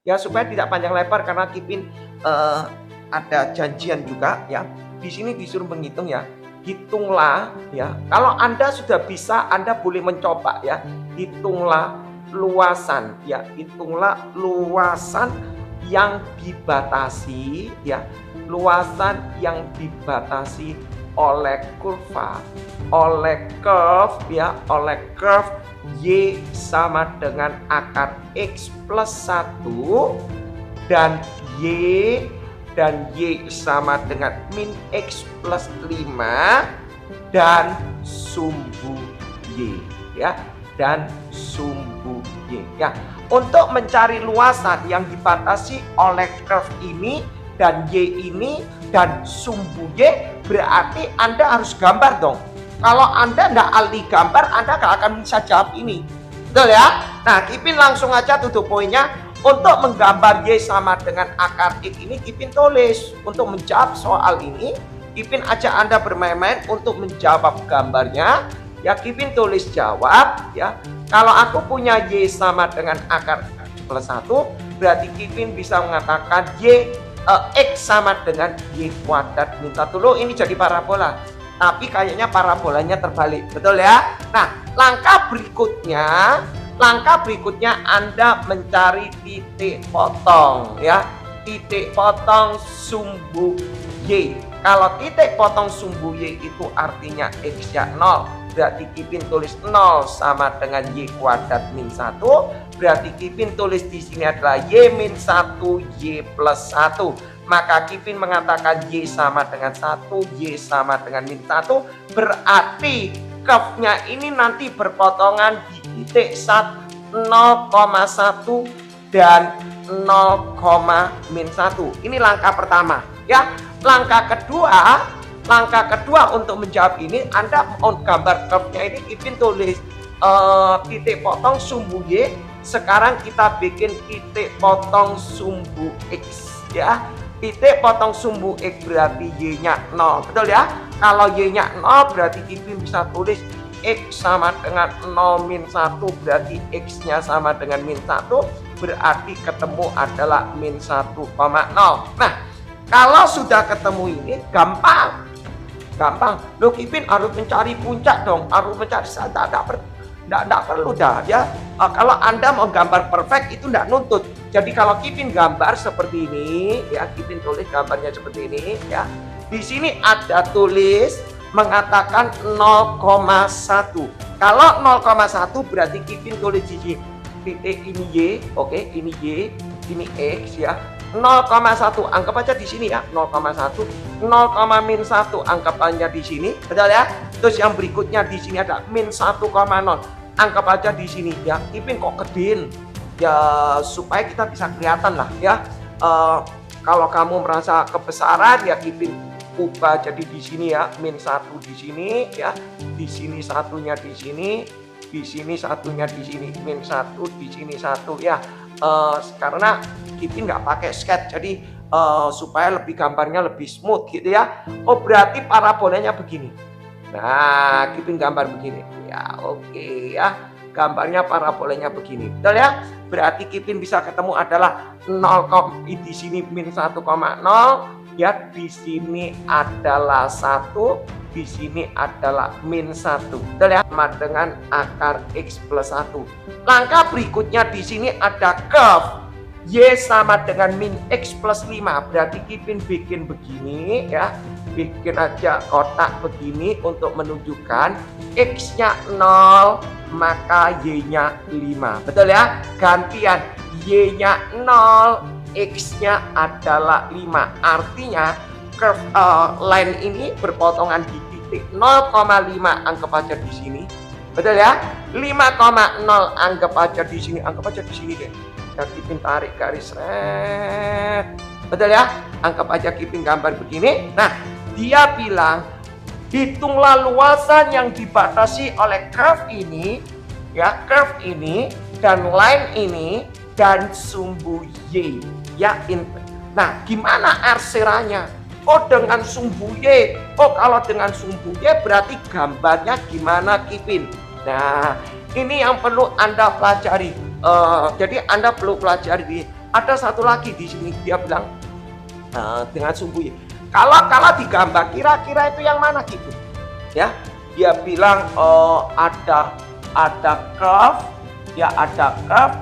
Ya, supaya tidak panjang lebar karena Kipin ada janjian juga ya. Di sini disuruh menghitung ya. Hitunglah ya. Kalau Anda sudah bisa, Anda boleh mencoba ya. Hitunglah luasan ya. Hitunglah luasan yang dibatasi ya. Luasan yang dibatasi oleh kurva, oleh curve ya, oleh curve Y sama dengan akar X plus 1 dan Y sama dengan min X plus 5 dan sumbu Y ya, dan sumbu Y ya. Untuk mencari luasan yang dibatasi oleh curve ini dan Y ini dan sumbu Y, berarti Anda harus gambar dong. Kalau Anda nggak ahli gambar, Anda nggak akan bisa jawab ini. Betul ya? Nah, Kipin langsung aja tutup poinnya. Untuk menggambar Y sama dengan akar X ini, Kipin tulis. Untuk menjawab soal ini, Kipin ajak Anda bermain-main untuk menjawab gambarnya. Ya, Kipin tulis jawab ya. Kalau aku punya Y sama dengan akar plus 1, berarti Kipin bisa mengatakan X sama dengan Y kuadrat min 1. Loh, ini jadi parabola. Tapi kayaknya parabolanya terbalik. Betul ya? Nah, langkah berikutnya Anda mencari titik potong ya. Titik potong sumbu Y. Kalau titik potong sumbu Y itu artinya X-nya 0. Berarti Kipin tulis 0 sama dengan Y kuadrat min 1. Berarti Kipin tulis di sini adalah Y min 1, Y plus 1. Maka Kipin mengatakan Y sama dengan 1, Y sama dengan min 1. Berarti curve-nya ini nanti berpotongan di titik 0,1 dan 0,-1. Ini langkah pertama ya. Langkah kedua untuk menjawab ini, Anda mau gambar curve-nya ini, Kipin tulis titik potong sumbu Y. Sekarang kita bikin titik potong sumbu X ya. Titik potong sumbu X berarti Y-nya 0. Betul ya? Kalau Y-nya 0 berarti Kipin bisa tulis X sama dengan 0 min 1. Berarti X-nya sama dengan min 1. Berarti ketemu adalah min 1,0. Nah, kalau sudah ketemu ini gampang. Loh, Kipin harus mencari puncak dong. Harus mencari tidak perlu dah ya. Kalau Anda mau gambar perfect itu tidak nuntut. Jadi kalau Kipin gambar seperti ini ya, Kipin tulis gambarnya seperti ini ya. Di sini ada tulis mengatakan 0,1. Kalau 0,1 berarti Kipin tulis di sini titik ini Y, oke, ini Y, ini X ya. 0,1 anggap aja di sini ya, 0,1, 0,-1 anggap aja di sini, betul ya? Terus yang berikutnya di sini ada min 1,0, anggap aja di sini ya. Kipin kok gedein ya, supaya kita bisa kelihatan lah ya. Kalau kamu merasa kebesaran ya, Kipin ubah jadi di sini ya, min 1 di sini ya, di sini satunya di sini satunya di sini, min 1 di sini 1 ya. Karena Kipin nggak pakai sketch, jadi supaya lebih gambarnya lebih smooth gitu ya. Oh, berarti parabolanya begini. Nah, Kipin gambar begini ya, oke ya. Gambarnya parabolanya begini, betul ya? Berarti Kipin bisa ketemu adalah 0, di sini min 1,0 ya, di sini adalah 1, di sini adalah min 1, betul ya? Sama dengan akar X plus 1. Langkah berikutnya di sini ada curve Y sama dengan min X plus 5. Berarti Kipin bikin begini ya. Bikin aja kotak begini untuk menunjukkan X-nya 0, maka Y-nya 5. Betul ya? Gantian Y-nya 0, X-nya adalah 5. Artinya curve line ini berpotongan di titik 0,5, anggap aja di sini. Betul ya? 5,0 anggap aja di sini, deh. Ya, Kipin tarik garis red. Betul ya? Anggap aja Kipin gambar begini. Nah, dia bilang hitunglah luasan yang dibatasi oleh curve ini ya, curve ini dan line ini dan sumbu Y ya. Nah, gimana arseranya? Oh, dengan sumbu Y. Oh, kalau dengan sumbu Y berarti gambarnya gimana, Kipin? Nah, ini yang perlu Anda pelajari. Jadi Anda perlu pelajari ada satu lagi di sini dia bilang dengan sumbu Y. Kalau digambar kira-kira itu yang mana gitu? Ya, dia bilang ada curve, ya ada curve,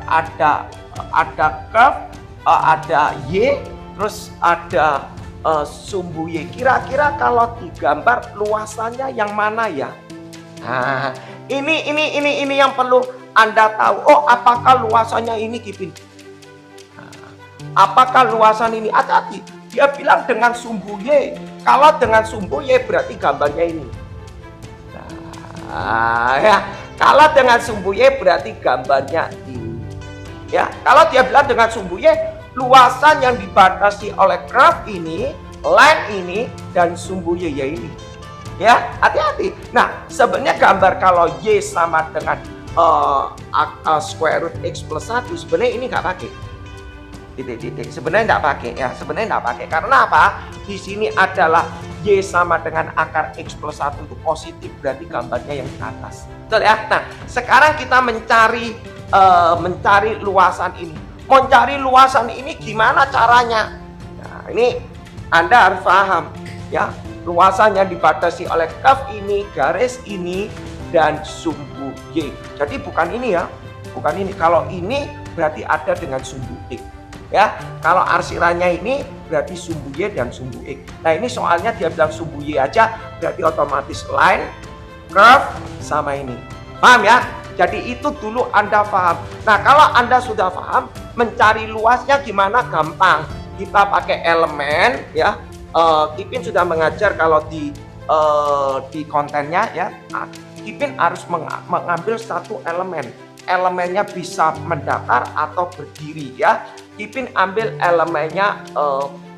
ada Y, terus ada sumbu Y. Kira-kira kalau digambar luasannya yang mana ya? Nah, ini yang perlu Anda tahu. Oh, apakah luasannya ini, Kipin? Apakah luasan ini? Hati-hati. Dia bilang dengan sumbu Y. Kalau dengan sumbu Y berarti gambarnya ini. Nah, ya. Kalau dengan sumbu Y berarti gambarnya ini. Ya, kalau dia bilang dengan sumbu Y, luasan yang dibatasi oleh curve ini, line ini, dan sumbu Y ini. Ya, hati-hati. Nah, sebenarnya gambar kalau Y sama dengan square root X plus 1, sebenarnya ini nggak pakai. Titik-titik. Sebenarnya nggak pakai ya, sebenarnya nggak pakai. Karena apa? Di sini adalah Y sama dengan akar X plus 1 itu positif, berarti gambarnya yang di atas. Betul ya? Nah, sekarang kita mencari luasan ini. Mencari luasan ini gimana caranya? Nah, ini Anda harus paham ya. Luasan yang dibatasi oleh curve ini, garis ini, dan sumbu Y. Jadi bukan ini ya, bukan ini. Kalau ini berarti ada dengan sumbu X. Ya, kalau arsirannya ini berarti sumbu Y dan sumbu X. Nah, ini soalnya dia bilang sumbu Y aja, berarti otomatis line, curve, sama ini. Paham ya? Jadi itu dulu Anda paham. Nah, kalau Anda sudah paham, mencari luasnya gimana? Gampang. Kita pakai elemen ya. Kipin sudah mengajar kalau di kontennya ya. Nah, Kipin harus mengambil satu elemen. Elemennya bisa mendatar atau berdiri ya. Kipin ambil elemennya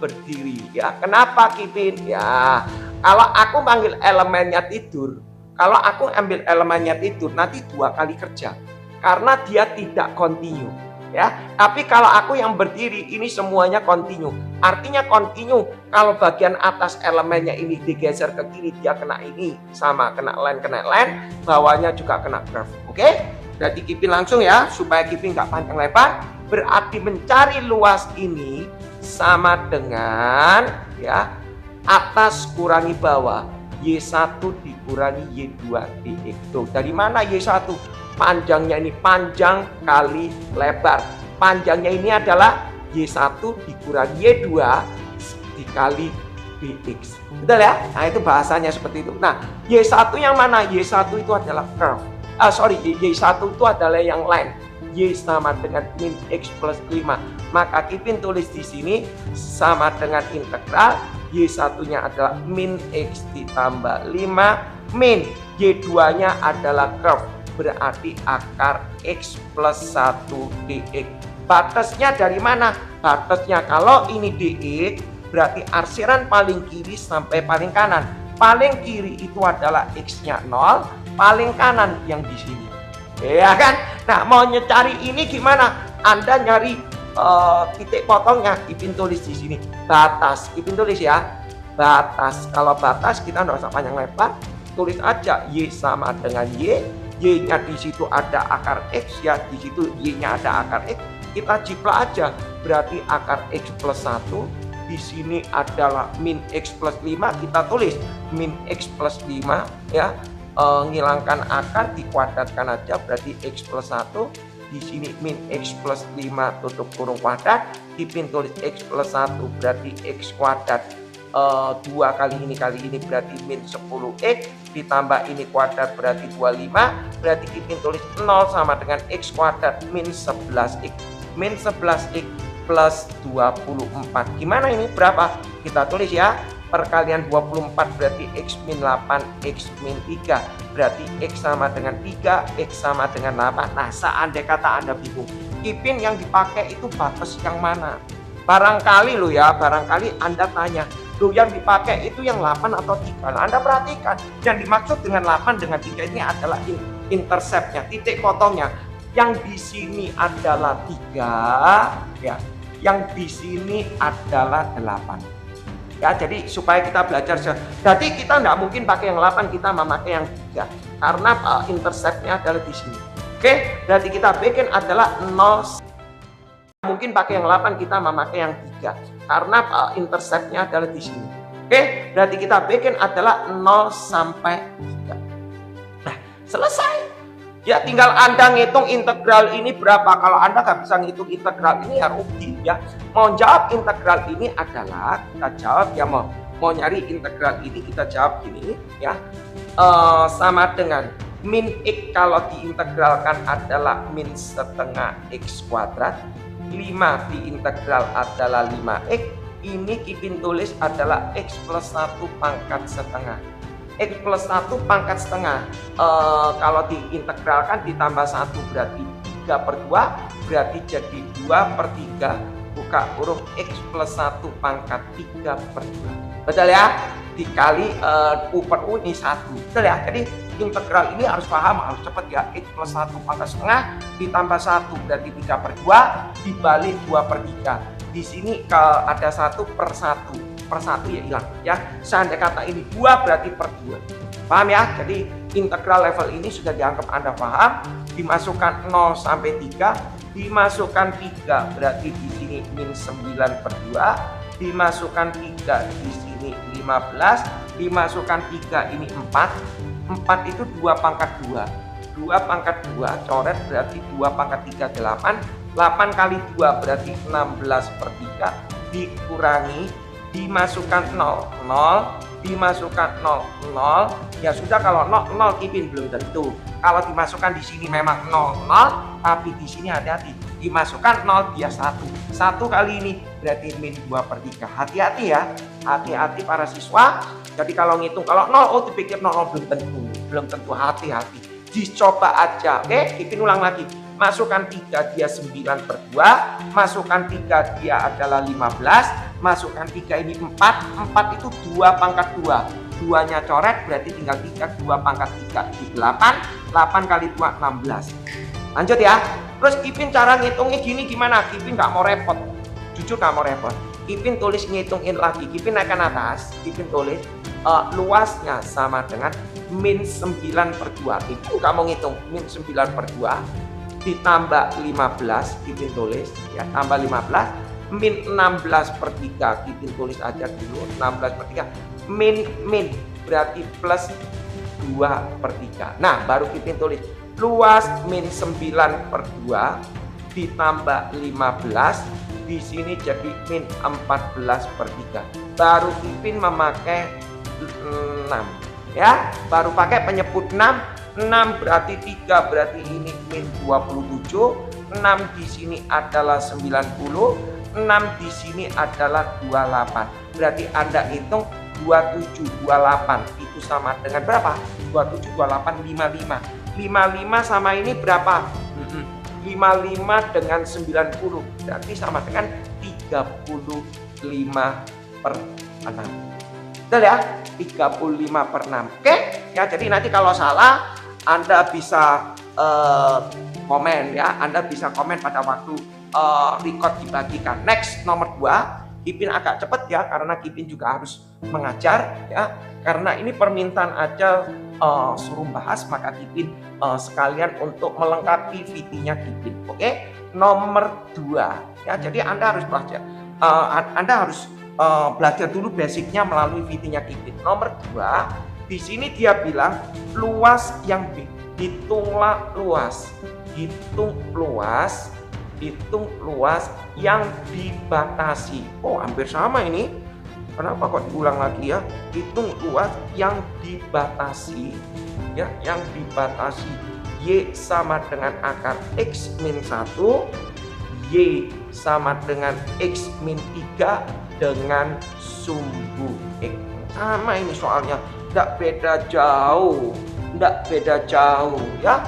berdiri ya. Kenapa Kipin? Ya, kalau aku panggil elemennya tidur, kalau aku ambil elemennya tidur nanti 2 kali kerja karena dia tidak kontinu ya. Tapi kalau aku yang berdiri ini semuanya kontinu. Artinya kontinu kalau bagian atas elemennya ini digeser ke kiri dia kena ini sama kena line, bawahnya juga kena curve. Oke? Berarti Kipin langsung ya supaya Kipin nggak panjang lebar. Berarti mencari luas ini sama dengan ya atas kurangi bawah, Y1 dikurangi Y2 dx. Tuh, dari mana Y1? Panjangnya ini panjang kali lebar. Panjangnya ini adalah Y1 dikurangi Y2 dikali dx. Betul ya? Nah, itu bahasanya seperti itu. Nah, Y1 yang mana? Y1 itu adalah curve. Y1 itu adalah yang line. Y sama dengan min X plus 5. Maka Kipin tulis di sini sama dengan integral Y1 nya adalah min X ditambah 5 min Y2 nya adalah curve, berarti akar X plus 1 dx. Batasnya dari mana? Batasnya kalau ini dx berarti arsiran paling kiri sampai paling kanan. Paling kiri itu adalah X nya 0, paling kanan yang di sini. Ya kan? Nah, mau nyari ini gimana? Anda nyari titik potongnya. Kipin tulis di sini batas. Kipin tulis ya batas. Kalau batas kita nggak usah panjang lebar, tulis aja Y sama dengan Y. Y-nya di situ ada akar X ya, di situ Y-nya ada akar X. Kita jiplak aja. Berarti akar X plus 1 di sini adalah min X plus 5. Kita tulis min X plus 5 ya. Ngilangkan akar dikuadratkan aja berarti X plus 1. Di sini min X plus 5 tutup kurung kuadrat. Kipin tulis X plus 1 berarti X kuadrat 2 kali ini berarti min 10X ditambah ini kuadrat berarti 25. Berarti Kipin tulis 0 sama dengan X kuadrat min 11X. Min 11X plus 24. Gimana ini berapa? Kita tulis ya. Perkalian 24 berarti X min 8, X min 3. Berarti X sama dengan 3, X sama dengan 8. Nah, seandainya kata Anda bingung, Kipin yang dipakai itu batas yang mana? Barangkali lo ya, barangkali Anda tanya, lo yang dipakai itu yang 8 atau 3? Nah, Anda perhatikan, yang dimaksud dengan 8 dengan 3 ini adalah interceptnya, titik potongnya. Yang di sini adalah 3, ya. Yang di sini adalah 8. Ya, jadi supaya kita belajar, jadi kita nggak mungkin pakai yang 8, kita memakai yang 3 karena interceptnya adalah di sini. Oke, berarti kita bikin adalah 0 Mungkin pakai yang 8, kita memakai yang 3 karena interceptnya adalah di sini. Oke, berarti kita bikin adalah 0 sampai 3. Nah, selesai. Ya tinggal Anda ngitung integral ini berapa. Kalau Anda nggak bisa ngitung integral ini ya rugi ya. Mau jawab integral ini adalah kita jawab ya, mau nyari integral ini kita jawab gini ya. Sama dengan min x kalau diintegralkan adalah min setengah x kuadrat. 5 diintegral adalah 5x. Ini Kipin tulis adalah x plus 1 pangkat setengah. X plus 1 pangkat setengah, kalau diintegralkan ditambah 1 berarti 3/2, berarti jadi 2/3, buka huruf x plus 1 pangkat 3/2. Betul ya? Dikali U per U ini 1. Betul ya? Jadi integral ini harus paham, harus cepat ya. X plus 1 pangkat setengah ditambah 1 berarti 3/2, dibalik 2/3. Di sini kalau ada 1/1. Per 1 ya hilang ya. Seandainya kata ini 2 berarti per 2. Paham ya? Jadi integral level ini sudah dianggap Anda paham. Dimasukkan 0 sampai 3, dimasukkan 3 berarti di sini min 9/2, dimasukkan 3 di sini 15, dimasukkan 3 ini 4. 4 itu 2 pangkat 2. 2 pangkat 2 coret berarti 2 pangkat 3 8. 8 kali 2 berarti 16/3, dikurangi dimasukkan 0, 0, dimasukkan 0, 0. Ya sudah, kalau 0, 0 Kipin belum tentu. Kalau dimasukkan di sini memang 0, 0, tapi di sini hati-hati. Dimasukkan 0 dia 1. 1 kali ini berarti min 2/3. Hati-hati ya. Hati-hati para siswa. Jadi kalau ngitung, kalau 0, oh dipikir 0, belum tentu. Belum tentu, hati-hati. Dicoba aja. Oke, Kipin ulang lagi. Masukkan 3 dia 9/2, masukkan 3 dia adalah 15, masukkan 3 ini 4, 4 itu 2 pangkat 2, 2 nya coret berarti tinggal 3, 2 pangkat 3 di 8, 8 kali 2 16. Lanjut ya. Terus Kipin cara ngitungnya gini gimana? Kipin nggak mau repot, jujur nggak mau repot. Kipin tulis ngitungin lagi, Kipin naikkan atas, Kipin tulis luasnya sama dengan min 9/2. Kipin nggak mau ngitung min 9/2 ditambah 15, Kipin tulis ya, tambah 15, min 16/3, Kipin tulis aja dulu 16/3, min berarti plus 2/3. Nah baru Kipin tulis luas min 9/2 ditambah 15, di sini jadi min 14/3. Baru Kipin memakai 6 ya, baru pakai penyebut 6. 6 berarti 3 berarti ini min 27, 6 di sini adalah 90, 6 di sini adalah 28. Berarti Anda hitung 27 28 itu sama dengan berapa? 27 28 55. 55 sama ini berapa? 55 dengan 90 berarti sama dengan 35/6. Betul ya? 35/6. Oke? Ya, jadi nanti kalau salah Anda bisa komen ya, Anda bisa komen pada waktu record dibagikan. Next, nomor 2, Kipin agak cepat ya, karena Kipin juga harus mengajar ya. Karena ini permintaan aja suruh bahas, maka Kipin sekalian untuk melengkapi VT-nya Kipin. Oke, nomor 2 ya. Jadi Anda harus belajar, Anda harus belajar dulu basicnya melalui VT-nya Kipin. Nomor 2. Di sini dia bilang luas yang hitunglah luas, hitung luas yang dibatasi. Oh hampir sama ini. Kenapa kok diulang lagi ya? Hitung luas yang dibatasi, ya, yang dibatasi. Y sama dengan akar x min 1, Y sama dengan x min 3 dengan sumbu x. Sama ini soalnya. Tidak beda jauh ya.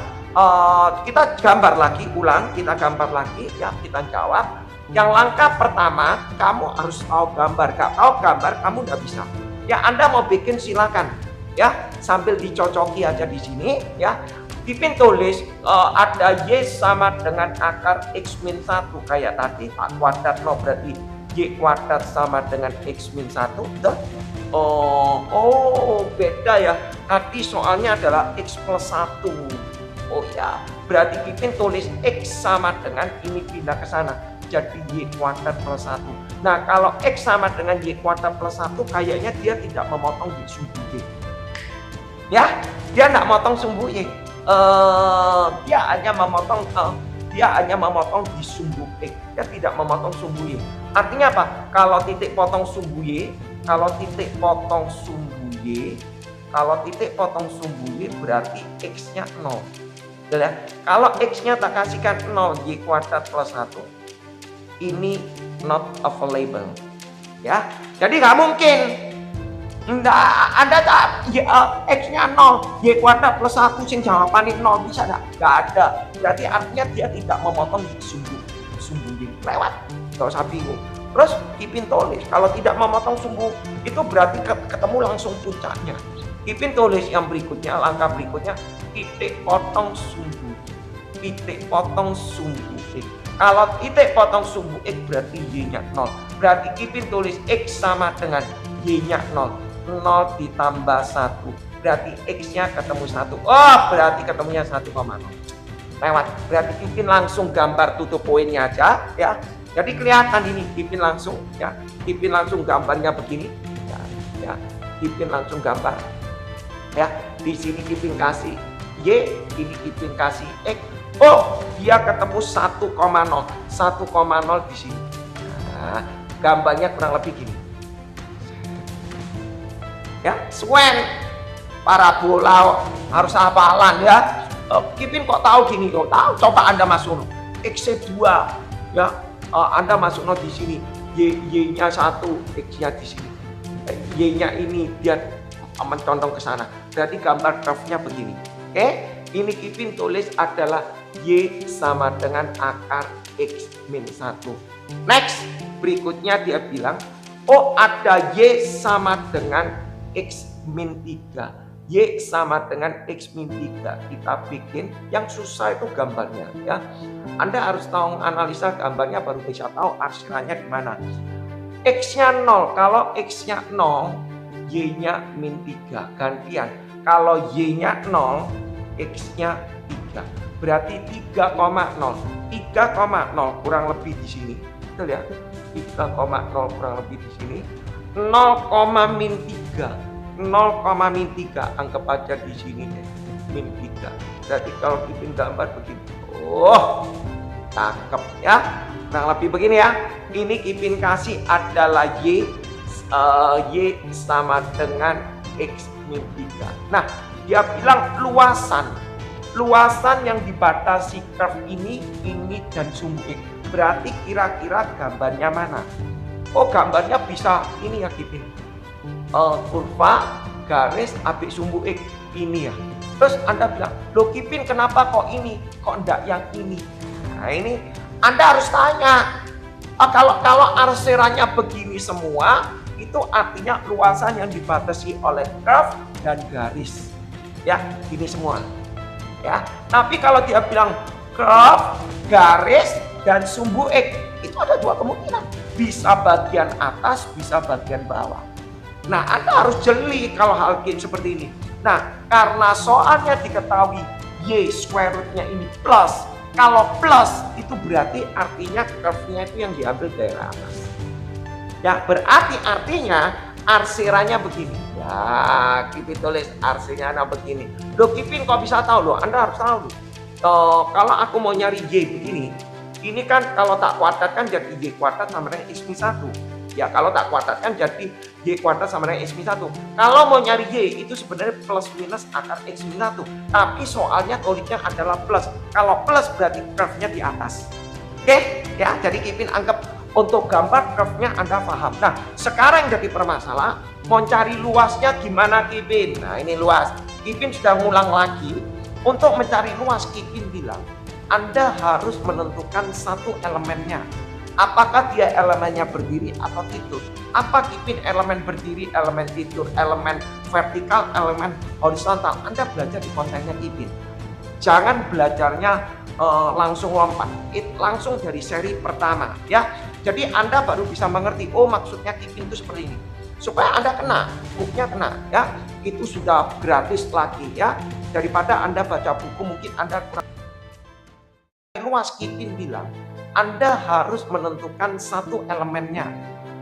Kita gambar lagi, ulang, kita gambar lagi ya, kita jawab. Yang langkah pertama, kamu harus tahu gambar. Gak tahu gambar, kamu nggak bisa. Ya Anda mau bikin silakan ya, sambil dicocoki aja di sini ya. Kipin tulis ada Y sama dengan akar x min 1 kayak tadi, tak kuadrat no berarti Y kuadrat sama dengan x min 1. Betul? Oh beda ya, tadi soalnya adalah x plus 1. Oh ya, berarti Kipin tulis x sama dengan ini pindah ke sana. jadi Y kuadrat plus 1. Nah, kalau X sama dengan Y kuadrat plus 1, kayaknya dia tidak memotong di sumbu Y. Ya, dia tidak memotong sumbu Y. Dia hanya memotong di sumbu X. Dia tidak memotong sumbu Y. Artinya apa? Kalau titik potong sumbu Y, berarti X-nya 0. Ya. Kalau X-nya tak kasihkan 0, Y kuadrat plus 1, ini not available. Ya, jadi nggak mungkin. Ada tak X-nya 0, Y kuadrat plus 1 sing jawabannya 0, bisa nggak? Nggak ada. Berarti artinya dia tidak memotong di sumbu Y. Lewat, nggak usah bingung. Terus Kipin tulis, kalau tidak memotong sumbu itu berarti ketemu langsung puncaknya. Kipin tulis yang berikutnya, langkah berikutnya, titik potong sumbu X. Kalau titik potong sumbu X berarti Y-nya 0. Berarti Kipin tulis X sama dengan Y-nya 0. 0 ditambah 1. Berarti X-nya ketemu 1. Oh, berarti ketemunya 1,0. Lewat. Berarti Kipin langsung gambar tutup poinnya aja, ya. Jadi kelihatan ini Kipin langsung, ya. Kipin langsung gambarnya begini, ya. Kipin langsung gambar, ya. Di sini Kipin kasih Y, ini Kipin kasih X. Oh, dia ketemu 1,0. 1,0 di sini. Nah, gambarnya kurang lebih gini. Ya, Swen parabola harus hafalan, ya. Kipin kok tahu gini? Kok tahu? Coba Anda masuk X2, ya. Anda masuk di sini, Y-nya 1, X-nya di sini. Y-nya ini dia mencondong ke sana. Berarti gambar curve-nya begini. Oke? Ini Kipin tulis adalah Y sama dengan akar X min 1. Next, berikutnya dia bilang, oh ada Y sama dengan X min 3. Y sama dengan X min 3. Kita bikin, yang susah itu gambarnya, ya. Anda harus tahu analisa gambarnya baru bisa tahu arsirannya di mana. X-nya 0, kalau X-nya 0, Y-nya min 3. Gantian, kalau Y-nya 0, X-nya 3. Berarti 3,0. 3,0 kurang lebih di sini. Betul ya? 3,0 kurang lebih di sini. 0, min 3. 0, min 3. Anggap aja di sini deh. Min 3. Berarti kalau Kipin gambar begini. Oh, cakep ya. Kurang lebih begini ya. Ini Kipin kasih adalah Y sama dengan X min 3. Nah, dia bilang luasan yang dibatasi curve ini dan sumbu X. Berarti kira-kira gambarnya mana? Oh, gambarnya bisa ini ya Kipin. Kurva, garis, habis sumbu X ini ya. Terus Anda bilang, loh Kipin kenapa kok ini? Kok enggak yang ini? Nah ini Anda harus tanya. Kalau arsirannya begini semua, itu artinya luasan yang dibatasi oleh curve dan garis. Ya, gini semua. Ya, tapi kalau dia bilang curve, garis, dan sumbu X, itu ada dua kemungkinan. Bisa bagian atas, bisa bagian bawah. Nah, Anda harus jeli kalau hal seperti ini. Nah, karena soalnya diketahui Y square root-nya ini plus. Kalau plus itu berarti artinya curve-nya itu yang diambil dari atas. Ya, berarti artinya arsirannya begini. Ya, Kipin tulis arsirannya begini. Loh Kipin kok bisa tahu loh? Anda harus tahu. Kalau aku mau nyari Y begini, ini kan kalau tak kuadratkan jadi Y kuadrat sama dengan X min 1. Ya, kalau tak kuadratkan jadi Y kuadrat sama dengan X min 1. Kalau mau nyari Y itu sebenarnya plus minus akar X min 1. Tapi soalnya tulisnya adalah plus. Kalau plus berarti curve-nya di atas. Oke? Ya, jadi Kipin anggap untuk gambar curve-nya Anda paham. Nah, sekarang jadi permasalahan mau cari luasnya gimana Kipin? Nah, ini luas. Kipin sudah ngulang lagi. Untuk mencari luas, Kipin bilang Anda harus menentukan satu elemennya. Apakah dia elemennya berdiri atau tidur? Apa Kipin elemen berdiri, elemen tidur, elemen vertikal, elemen horizontal? Anda belajar di kontennya Kipin. Jangan belajarnya langsung lompat, langsung dari seri pertama ya. Jadi Anda baru bisa mengerti, oh maksudnya Kipin itu seperti ini. Supaya Anda kena, bukunya kena ya. Itu sudah gratis lagi ya. Daripada Anda baca buku mungkin Anda kurang luas. Kipin bilang Anda harus menentukan satu elemennya.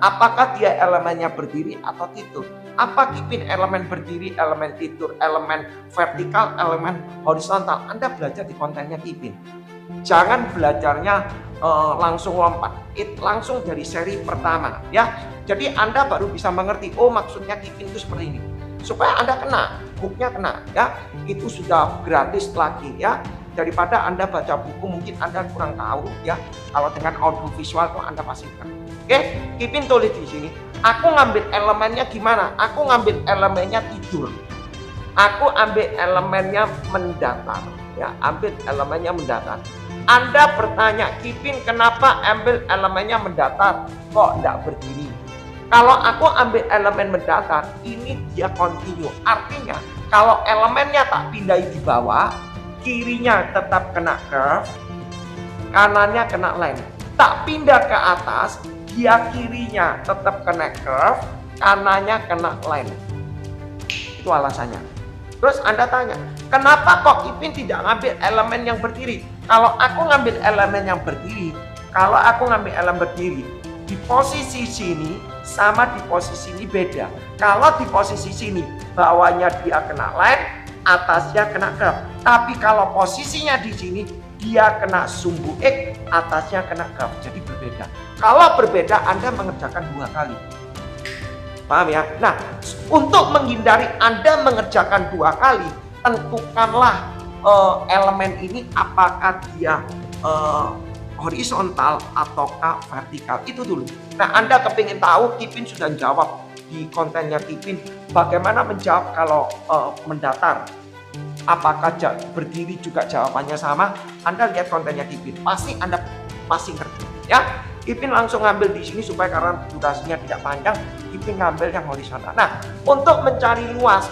Apakah dia elemennya berdiri atau tidur? Apa Kipin elemen berdiri, elemen tidur, elemen vertikal, elemen horizontal? Anda belajar di kontennya Kipin. Jangan belajarnya langsung lompat, langsung dari seri pertama ya. Jadi Anda baru bisa mengerti, oh maksudnya Kipin itu seperti ini. Supaya Anda kena, hooknya kena ya. Itu sudah gratis lagi ya. Daripada Anda baca buku mungkin Anda kurang tahu ya. Kalau dengan audio visual itu Anda pasti kena. Oke, Kipin tulis di sini. Aku ngambil elemennya gimana? Aku ngambil elemennya tidur. Aku ambil elemennya mendatar. Ya, ambil elemennya mendatar. Anda bertanya, Kipin kenapa ambil elemennya mendatar? Kok tidak berdiri? Kalau aku ambil elemen mendatar, ini dia continue. Artinya, kalau elemennya tak pindahin di bawah, kirinya tetap kena curve, kanannya kena line. Tak pindah ke atas, dia kirinya tetap kena curve, kanannya kena line. Itu alasannya. Terus Anda tanya, kenapa kok Kipin tidak ngambil elemen yang berdiri? Kalau aku ngambil elemen yang berdiri, di posisi sini sama di posisi ini beda. Kalau di posisi sini, bawahnya dia kena line, atasnya kena curve. Tapi kalau posisinya di sini, dia kena sumbu X, atasnya kena curve. Jadi berbeda. Kalau berbeda, Anda mengerjakan 2 kali. Paham ya? Nah, untuk menghindari Anda mengerjakan 2 kali, tentukanlah elemen ini apakah dia horizontal ataukah vertikal. Itu dulu. Nah, Anda kepingin tahu, Kipin sudah jawab di kontennya Kipin bagaimana menjawab kalau mendatar. Apakah berdiri juga jawabannya sama? Anda lihat kontennya Kipin, pasti Anda pasti ngerti ya. Kipin langsung ngambil di sini supaya karena durasinya tidak panjang, Kipin ngambil yang horizontal. Nah, untuk mencari luas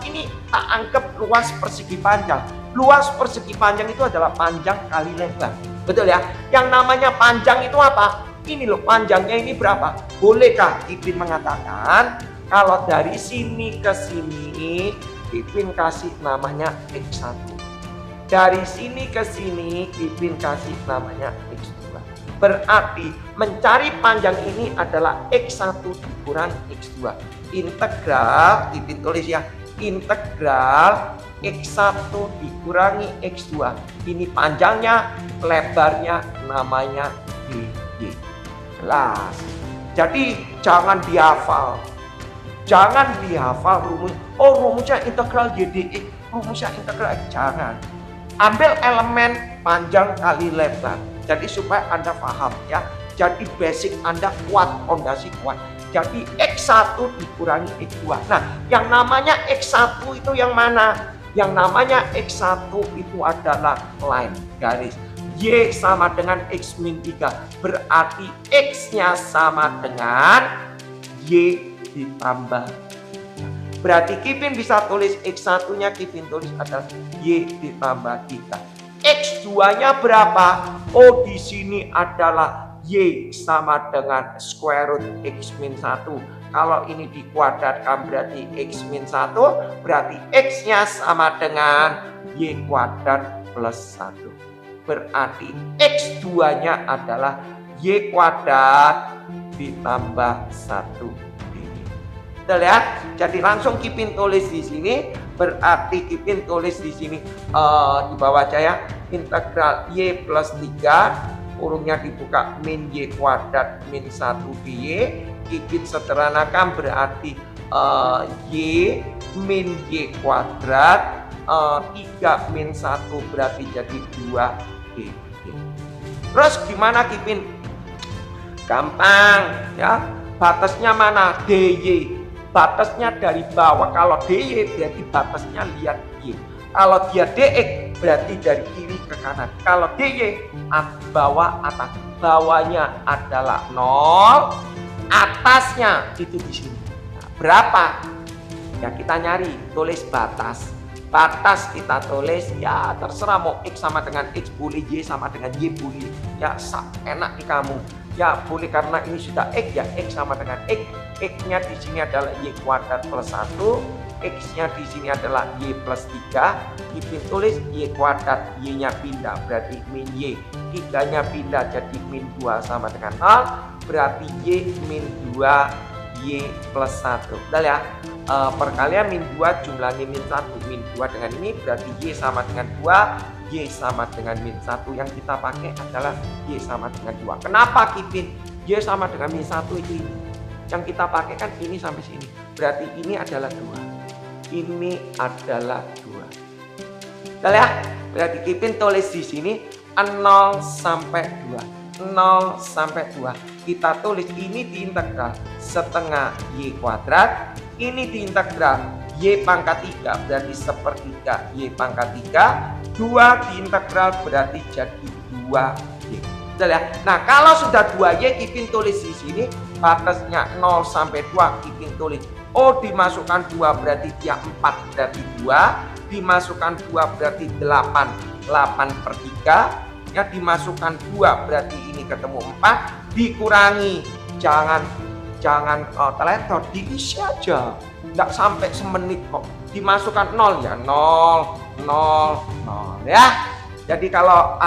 ini tak anggap luas persegi panjang. Luas persegi panjang itu adalah panjang kali lebar. Betul ya? Yang namanya panjang itu apa? Ini loh, panjangnya ini berapa? Bolehkah Kipin mengatakan kalau dari sini ke sini Kipin kasih namanya X1. Dari sini ke sini Kipin kasih namanya X2. Berarti mencari panjang ini adalah X1 dikurangi X2. Integral, Kipin tulis ya, integral X1 dikurangi X2. Ini panjangnya, lebarnya namanya DY. Jelas. Jadi jangan dihafal. Jangan dihafal rumus. Oh, rumusnya integral YDX, rumusnya integral X. Jangan. Ambil elemen panjang kali lebar. Jadi supaya Anda paham ya. Jadi basic Anda kuat, fondasi kuat. Jadi X1 dikurangi X2. Nah, yang namanya X1 itu yang mana? Yang namanya X1 itu adalah line, garis. Y sama dengan X min 3. Berarti X-nya sama dengan Y ditambah. Berarti Kipin bisa tulis X1-nya Kipin tulis adalah Y ditambah 3. X2-nya berapa? Oh, di sini adalah Y sama dengan square root X min 1. Kalau ini dikuadratkan berarti X min 1. Berarti X-nya sama dengan Y kuadrat plus 1. Berarti X2-nya adalah Y kuadrat ditambah 1. Kita lihat. Jadi langsung Kipin tulis di sini. Berarti Kipin tulis di sini di bawah saya integral Y plus 3 kurungnya dibuka min Y kuadrat min 1 dy. Kipin sederhanakan berarti Y min Y kuadrat 3 min 1 berarti jadi 2 dy. Terus gimana Kipin? Gampang ya. Batasnya mana? dy. Batasnya dari bawah. Kalau dy berarti batasnya lihat Y. Kalau dia dx berarti dari kiri ke kanan. Kalau dy bawah atas. Bawahnya adalah 0, atasnya itu di sini. Nah, berapa? Ya kita nyari, tulis batas. Batas kita tulis ya terserah mau X sama dengan X boleh, Y sama dengan Y boleh. Ya enak di kamu. Ya boleh karena ini sudah X ya X sama dengan X. X-nya di sini adalah Y kuadrat plus 1. X-nya di sini adalah Y plus 3. Kipin tulis Y kuadrat, Y-nya pindah berarti min Y 3-nya pindah jadi min 2 sama dengan 0, berarti Y min 2 Y plus 1. Udah ya, perkalian min 2 jumlahnya min 1, min 2 dengan ini berarti Y sama dengan 2, Y sama dengan min 1. Yang kita pakai adalah Y sama dengan 2. Kenapa Kipin? Y sama dengan min 1 itu ini. Yang kita pakai kan ini sampai sini, berarti ini adalah 2. Ini adalah 2. Udah ya, berarti Kipin tulis di sini 0 sampai 2. 0 sampai 2. Kita tulis ini diintegral setengah Y kuadrat. Ini diintegral Y pangkat 3 berarti sepertiga Y pangkat 3. 2 diintegral berarti jadi 2Y. Betul ya? Nah, kalau sudah 2Y, Kipin tulis di sini batasnya 0 sampai 2. Kipin tulis O dimasukkan 2 berarti dia 4 berarti 2. Dimasukkan 2 berarti 8. 8 per 3. Ya, dimasukkan 2 berarti ini ketemu 4, dikurangi, jangan teletor, diisi aja, nggak sampai semenit kok. Dimasukkan 0 ya 0 0 0 ya. Jadi kalau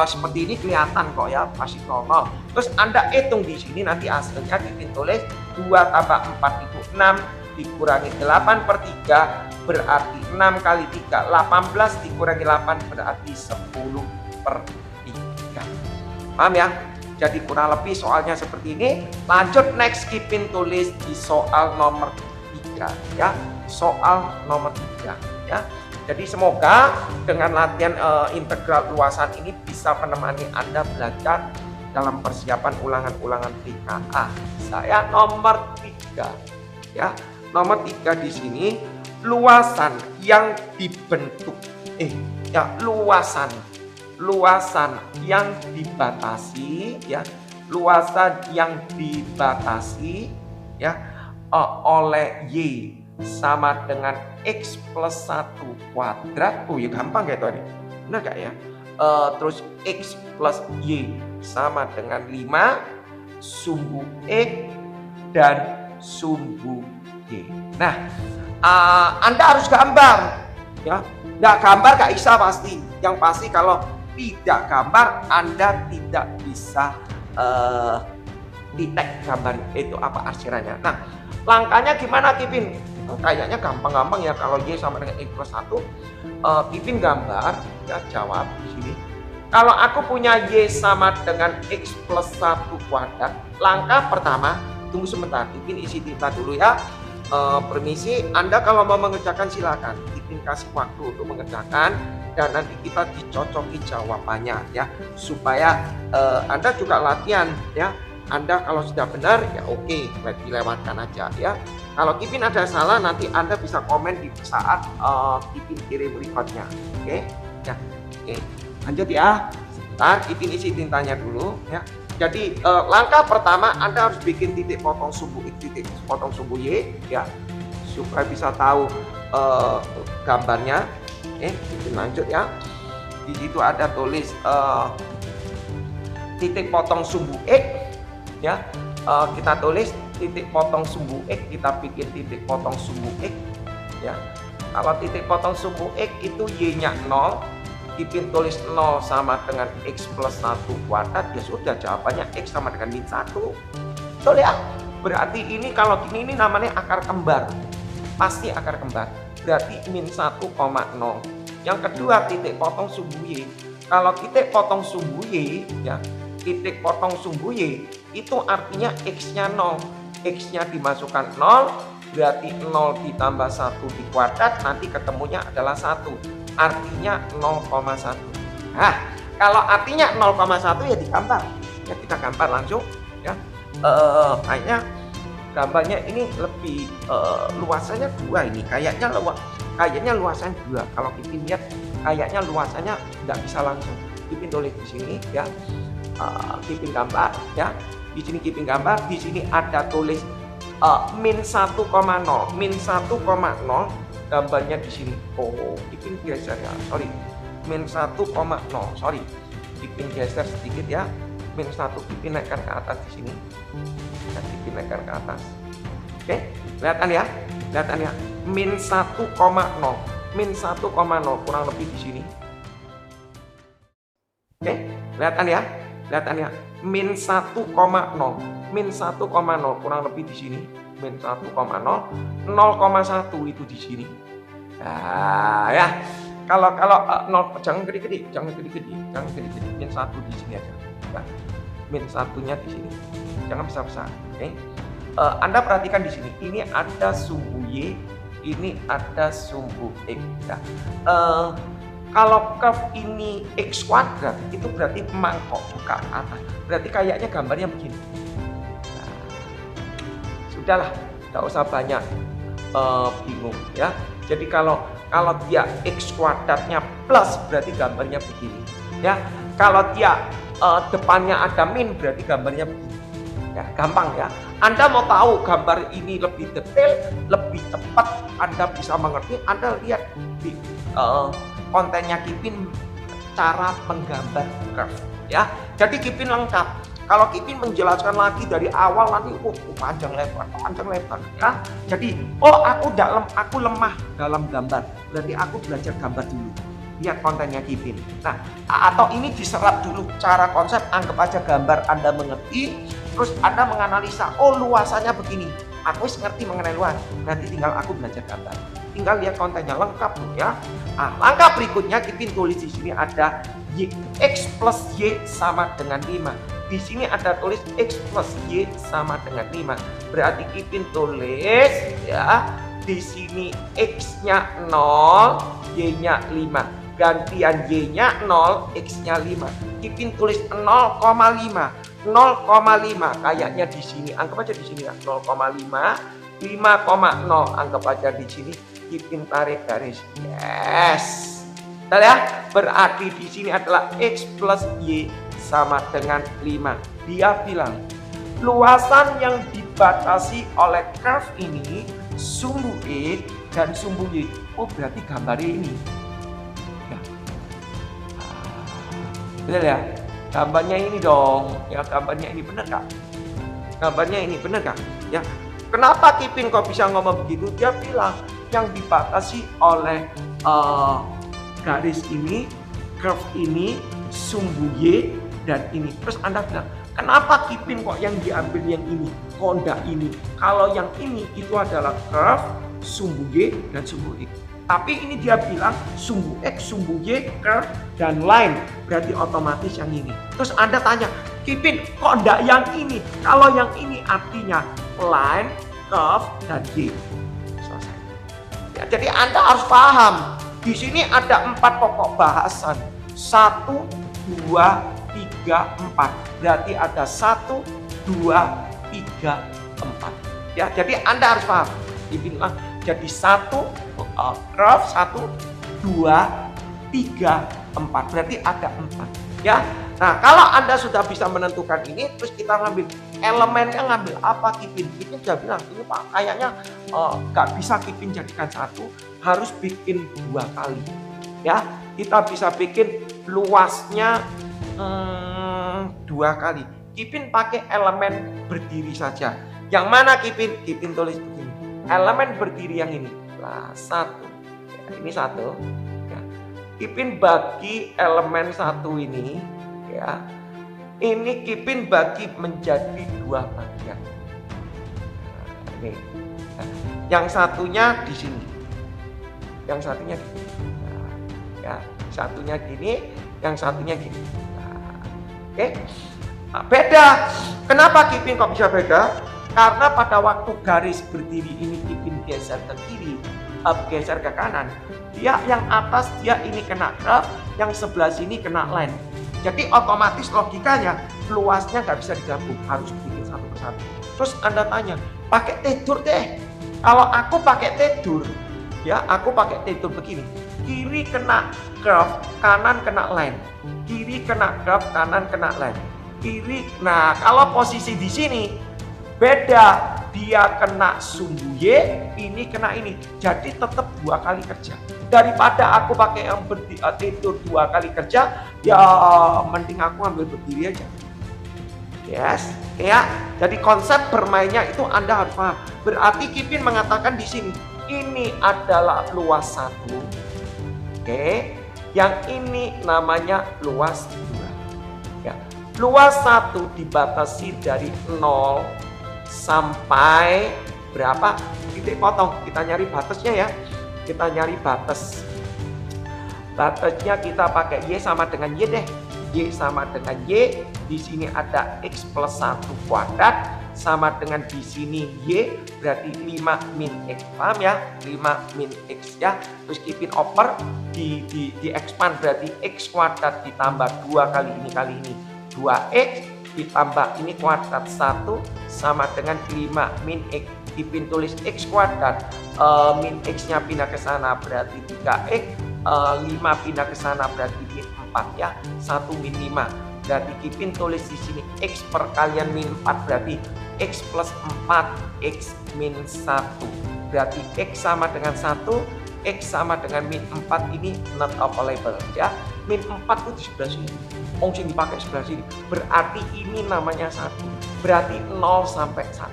seperti ini kelihatan kok ya, pasti 0 0. Terus Anda hitung di sini nanti hasilnya ditulis 2 tambah 4 itu 6, dikurangi 8 per 3 berarti 6 kali 3 18, dikurangi 8 berarti 10 per 3. Paham ya? Jadi kurang lebih soalnya seperti ini. Lanjut next, Kipin tulis di soal nomor 3 ya. Soal nomor 3 ya. Jadi semoga dengan latihan integral luasan ini bisa menemani Anda belajar dalam persiapan ulangan-ulangan PKA. Saya nomor 3 ya. Nomor 3 di sini luasan yang dibentuk luasan yang dibatasi ya, luasan yang dibatasi ya oleh Y sama dengan X plus 1 kuadrat. Oh ya, gampang kayak tadi, benar gak ya? Terus X plus Y sama dengan 5, sumbu X dan sumbu Y. Nah, Anda harus gambar ya. Nggak gambar gak bisa pasti. Yang pasti kalau tidak gambar Anda tidak bisa detect gambar itu apa arsirannya. Nah, langkahnya gimana Kipin? Kayaknya gampang-gampang ya. Kalau Y sama dengan X plus 1, Kipin gambar ya, jawab di sini. Kalau aku punya Y sama dengan X plus 1 kuadrat, langkah pertama, tunggu sebentar, Kipin isi tinta dulu ya. Permisi, Anda kalau mau mengerjakan silakan. Kipin kasih waktu untuk mengerjakan dan nanti kita dicocoki jawabannya ya, supaya Anda juga latihan ya. Anda kalau sudah benar ya oke, dilewatkan aja ya. Kalau Kipin ada salah nanti Anda bisa komen di saat Kipin kirim recordnya. Oke ya, oke lanjut ya. Sebentar, Kipin isi tintanya dulu ya. Jadi langkah pertama Anda harus bikin titik potong sumbu X, titik potong sumbu Y ya, supaya bisa tahu gambarnya. Kita lanjut ya. Di situ ada tulis titik potong sumbu X ya. Kita tulis titik potong sumbu X, kita bikin titik potong sumbu X ya. Kalau titik potong sumbu X itu Y-nya 0, Kipin tulis 0 sama dengan X plus 1 kuadrat, ya sudah jawabannya X sama dengan min 1. Betul ya? Berarti ini kalau gini ini namanya akar kembar. Pasti akar kembar. Berarti min 1,0. Yang kedua titik potong sumbu Y. Kalau titik potong sumbu Y ya, titik potong sumbu Y itu artinya X-nya 0. X-nya dimasukkan 0, berarti 0 ditambah 1 di kuadrat, nanti ketemunya adalah 1. Artinya 0,1. Nah, kalau artinya 0,1 ya digambar. Ya kita gambar langsung ya. Kayaknya gambarnya ini lebih luasannya 2 ini. Kayaknya luasannya 2. Kalau Kipin lihat kayaknya luasannya nggak bisa langsung. Kipin tulis di sini ya. Kipin gambar ya. Di sini Kipin gambar, di sini ada tulis min 1,0. Min 1,0 gambarnya di sini. Oh, Kipin geser ya. Sorry. Min 1,0. Sorry. Kipin geser sedikit ya. Min 1 Kipin naikkan ke atas di sini. Dan Kipin naikkan ke atas. Oke, kelihatan ya? Kelihatan ya? Min 1,0. Min 1,0 kurang lebih di sini. Oke, Kelihatan ya? Kelihatan ya? Min 1,0. Min 1,0 kurang lebih di sini. Min 1,0, 0,1 itu di sini. Nah, ya. Kalau 0 jangan gede-gede, jangan gede-gede. Min 1 di sini aja. Ya. Min 1-nya di sini. Jangan besar-besar, oke? Anda perhatikan di sini. Ini ada sumbu Y, ini ada sumbu X. Ya. Kalau curve ini X kuadrat, itu berarti mangkok buka atas. Berarti kayaknya gambarnya begini. Nah, sudahlah, nggak usah banyak bingung ya. Jadi kalau dia X kuadratnya plus, berarti gambarnya begini. Ya, kalau dia depannya ada min, berarti gambarnya begini. Ya, gampang ya. Anda mau tahu gambar ini lebih detail, lebih cepat, Anda bisa mengerti, Anda lihat di kontennya Kipin cara menggambar curve ya. Jadi Kipin lengkap. Kalau Kipin menjelaskan lagi dari awal nanti panjang lebar ya. Jadi aku lemah dalam gambar. Berarti aku belajar gambar dulu. Lihat kontennya Kipin. Nah, atau ini diserap dulu cara konsep, anggap aja gambar Anda mengerti, terus Anda menganalisa, oh luasannya begini. Aku ngerti mengenai luas, berarti tinggal aku belajar gambar. Tinggal lihat kontennya lengkap ya. Nah, langkah berikutnya Kipin tulis di sini ada X plus Y sama dengan 5. Di sini ada tulis X plus Y sama dengan 5. Berarti Kipin tulis ya, di sini X-nya 0, Y-nya 5. Gantian Y-nya 0, X-nya 5. Kipin tulis 0,5. 0,5 kayaknya di sini. Anggap aja di sini ya. 0,5, 5,0 anggap aja di sini. Kipin tarik garis. Yes. Betul ya? Berarti di sini adalah X plus Y sama dengan 5. Dia bilang luasan yang dibatasi oleh curve ini sumbu X dan sumbu Y. Oh, berarti gambarnya ini. Ya. Betul ya? Gambarnya ini dong. Ya, gambarnya ini benar Kak? Gambarnya ini benar Kak? Ya. Kenapa Kipin kok bisa ngomong begitu? Dia bilang yang dibatasi oleh garis ini, curve ini, sumbu Y dan ini. Terus Anda bilang, kenapa Kipin kok yang diambil yang ini? Kok enggak ini? Kalau yang ini itu adalah curve, sumbu Y dan sumbu X. Tapi ini dia bilang sumbu X, sumbu Y, curve dan line. Berarti otomatis yang ini. Terus Anda tanya, Kipin kok enggak yang ini? Kalau yang ini artinya line, curve dan Y. Selesai. Ya, jadi Anda harus paham. Di sini ada 4 pokok bahasan. 1, 2, 3, 4. Berarti ada 1, 2, 3, 4. Ya, jadi Anda harus paham. Dibilang jadi 1 curve 1, 2, 3, 4. Berarti ada 4. Ya. Nah, kalau Anda sudah bisa menentukan ini, terus kita ngambil elemennya, ngambil apa Kipin? Kipin sudah bilang, ini Pak kayaknya nggak bisa Kipin jadikan 1, harus bikin 2 kali. Ya, kita bisa bikin luasnya 2 kali. Kipin pakai elemen berdiri saja. Yang mana Kipin? Kipin tulis begini. Elemen berdiri yang ini. Nah, 1. Ya, ini 1. Ya. Kipin bagi elemen 1 ini. Ya, ini Kipin bagi menjadi 2 bagian. Nah, ini. Nah, yang satunya di sini. Yang satunya gini. Nah, ya, satunya gini, yang satunya gini. Nah, oke. Nah, beda. Kenapa Kipin kok bisa beda? Karena pada waktu garis berdiri ini Kipin geser ke kiri, geser ke kanan, dia yang atas dia ini kena curve, yang sebelah sini kena line. Jadi otomatis logikanya luasnya nggak bisa digabung, harus bikin satu persatu. Terus Anda tanya, pakai tedur deh. Kalau aku pakai tedur, ya aku pakai tedur begini. Kiri kena curve, kanan kena line. Kiri kena curve, kanan kena line. Kiri, nah kalau posisi di sini beda, dia kena sumbu Y, ini kena ini. Jadi tetap 2 kali kerja. Daripada aku pakai yang tidur 2 kali kerja, ya mending aku ambil berdiri aja. Yes, ya. Jadi konsep bermainnya itu Anda harus paham. Berarti Kipin mengatakan di sini, ini adalah luas 1. Oke. Yang ini namanya luas 2. Luas 1 dibatasi dari 0 sampai berapa titik potong. Kita nyari batasnya ya. Kita nyari batas. Batasnya kita pakai Y sama dengan Y deh. Y sama dengan Y. Di sini ada X plus 1 kuadrat. Sama dengan di sini Y berarti 5 min X. Paham ya? 5 min X ya. Terus keep it over. Di expand berarti X kuadrat ditambah 2 kali ini 2X ditambah ini kuadrat 1 sama dengan 5 min X. Ipin tulis X kuadrat, min X nya pindah ke sana berarti 3X, 5 pindah ke sana berarti min 4 ya, 1 min 5. Berarti Ipin tulis di sini X perkalian min 4 berarti X plus 4 X min 1. Berarti X sama dengan 1, X sama dengan min 4 ini not available ya. Min 4 itu di sebelah sini. Yang dipakai sebelah sini. Berarti ini namanya 1. Berarti 0 sampai 1.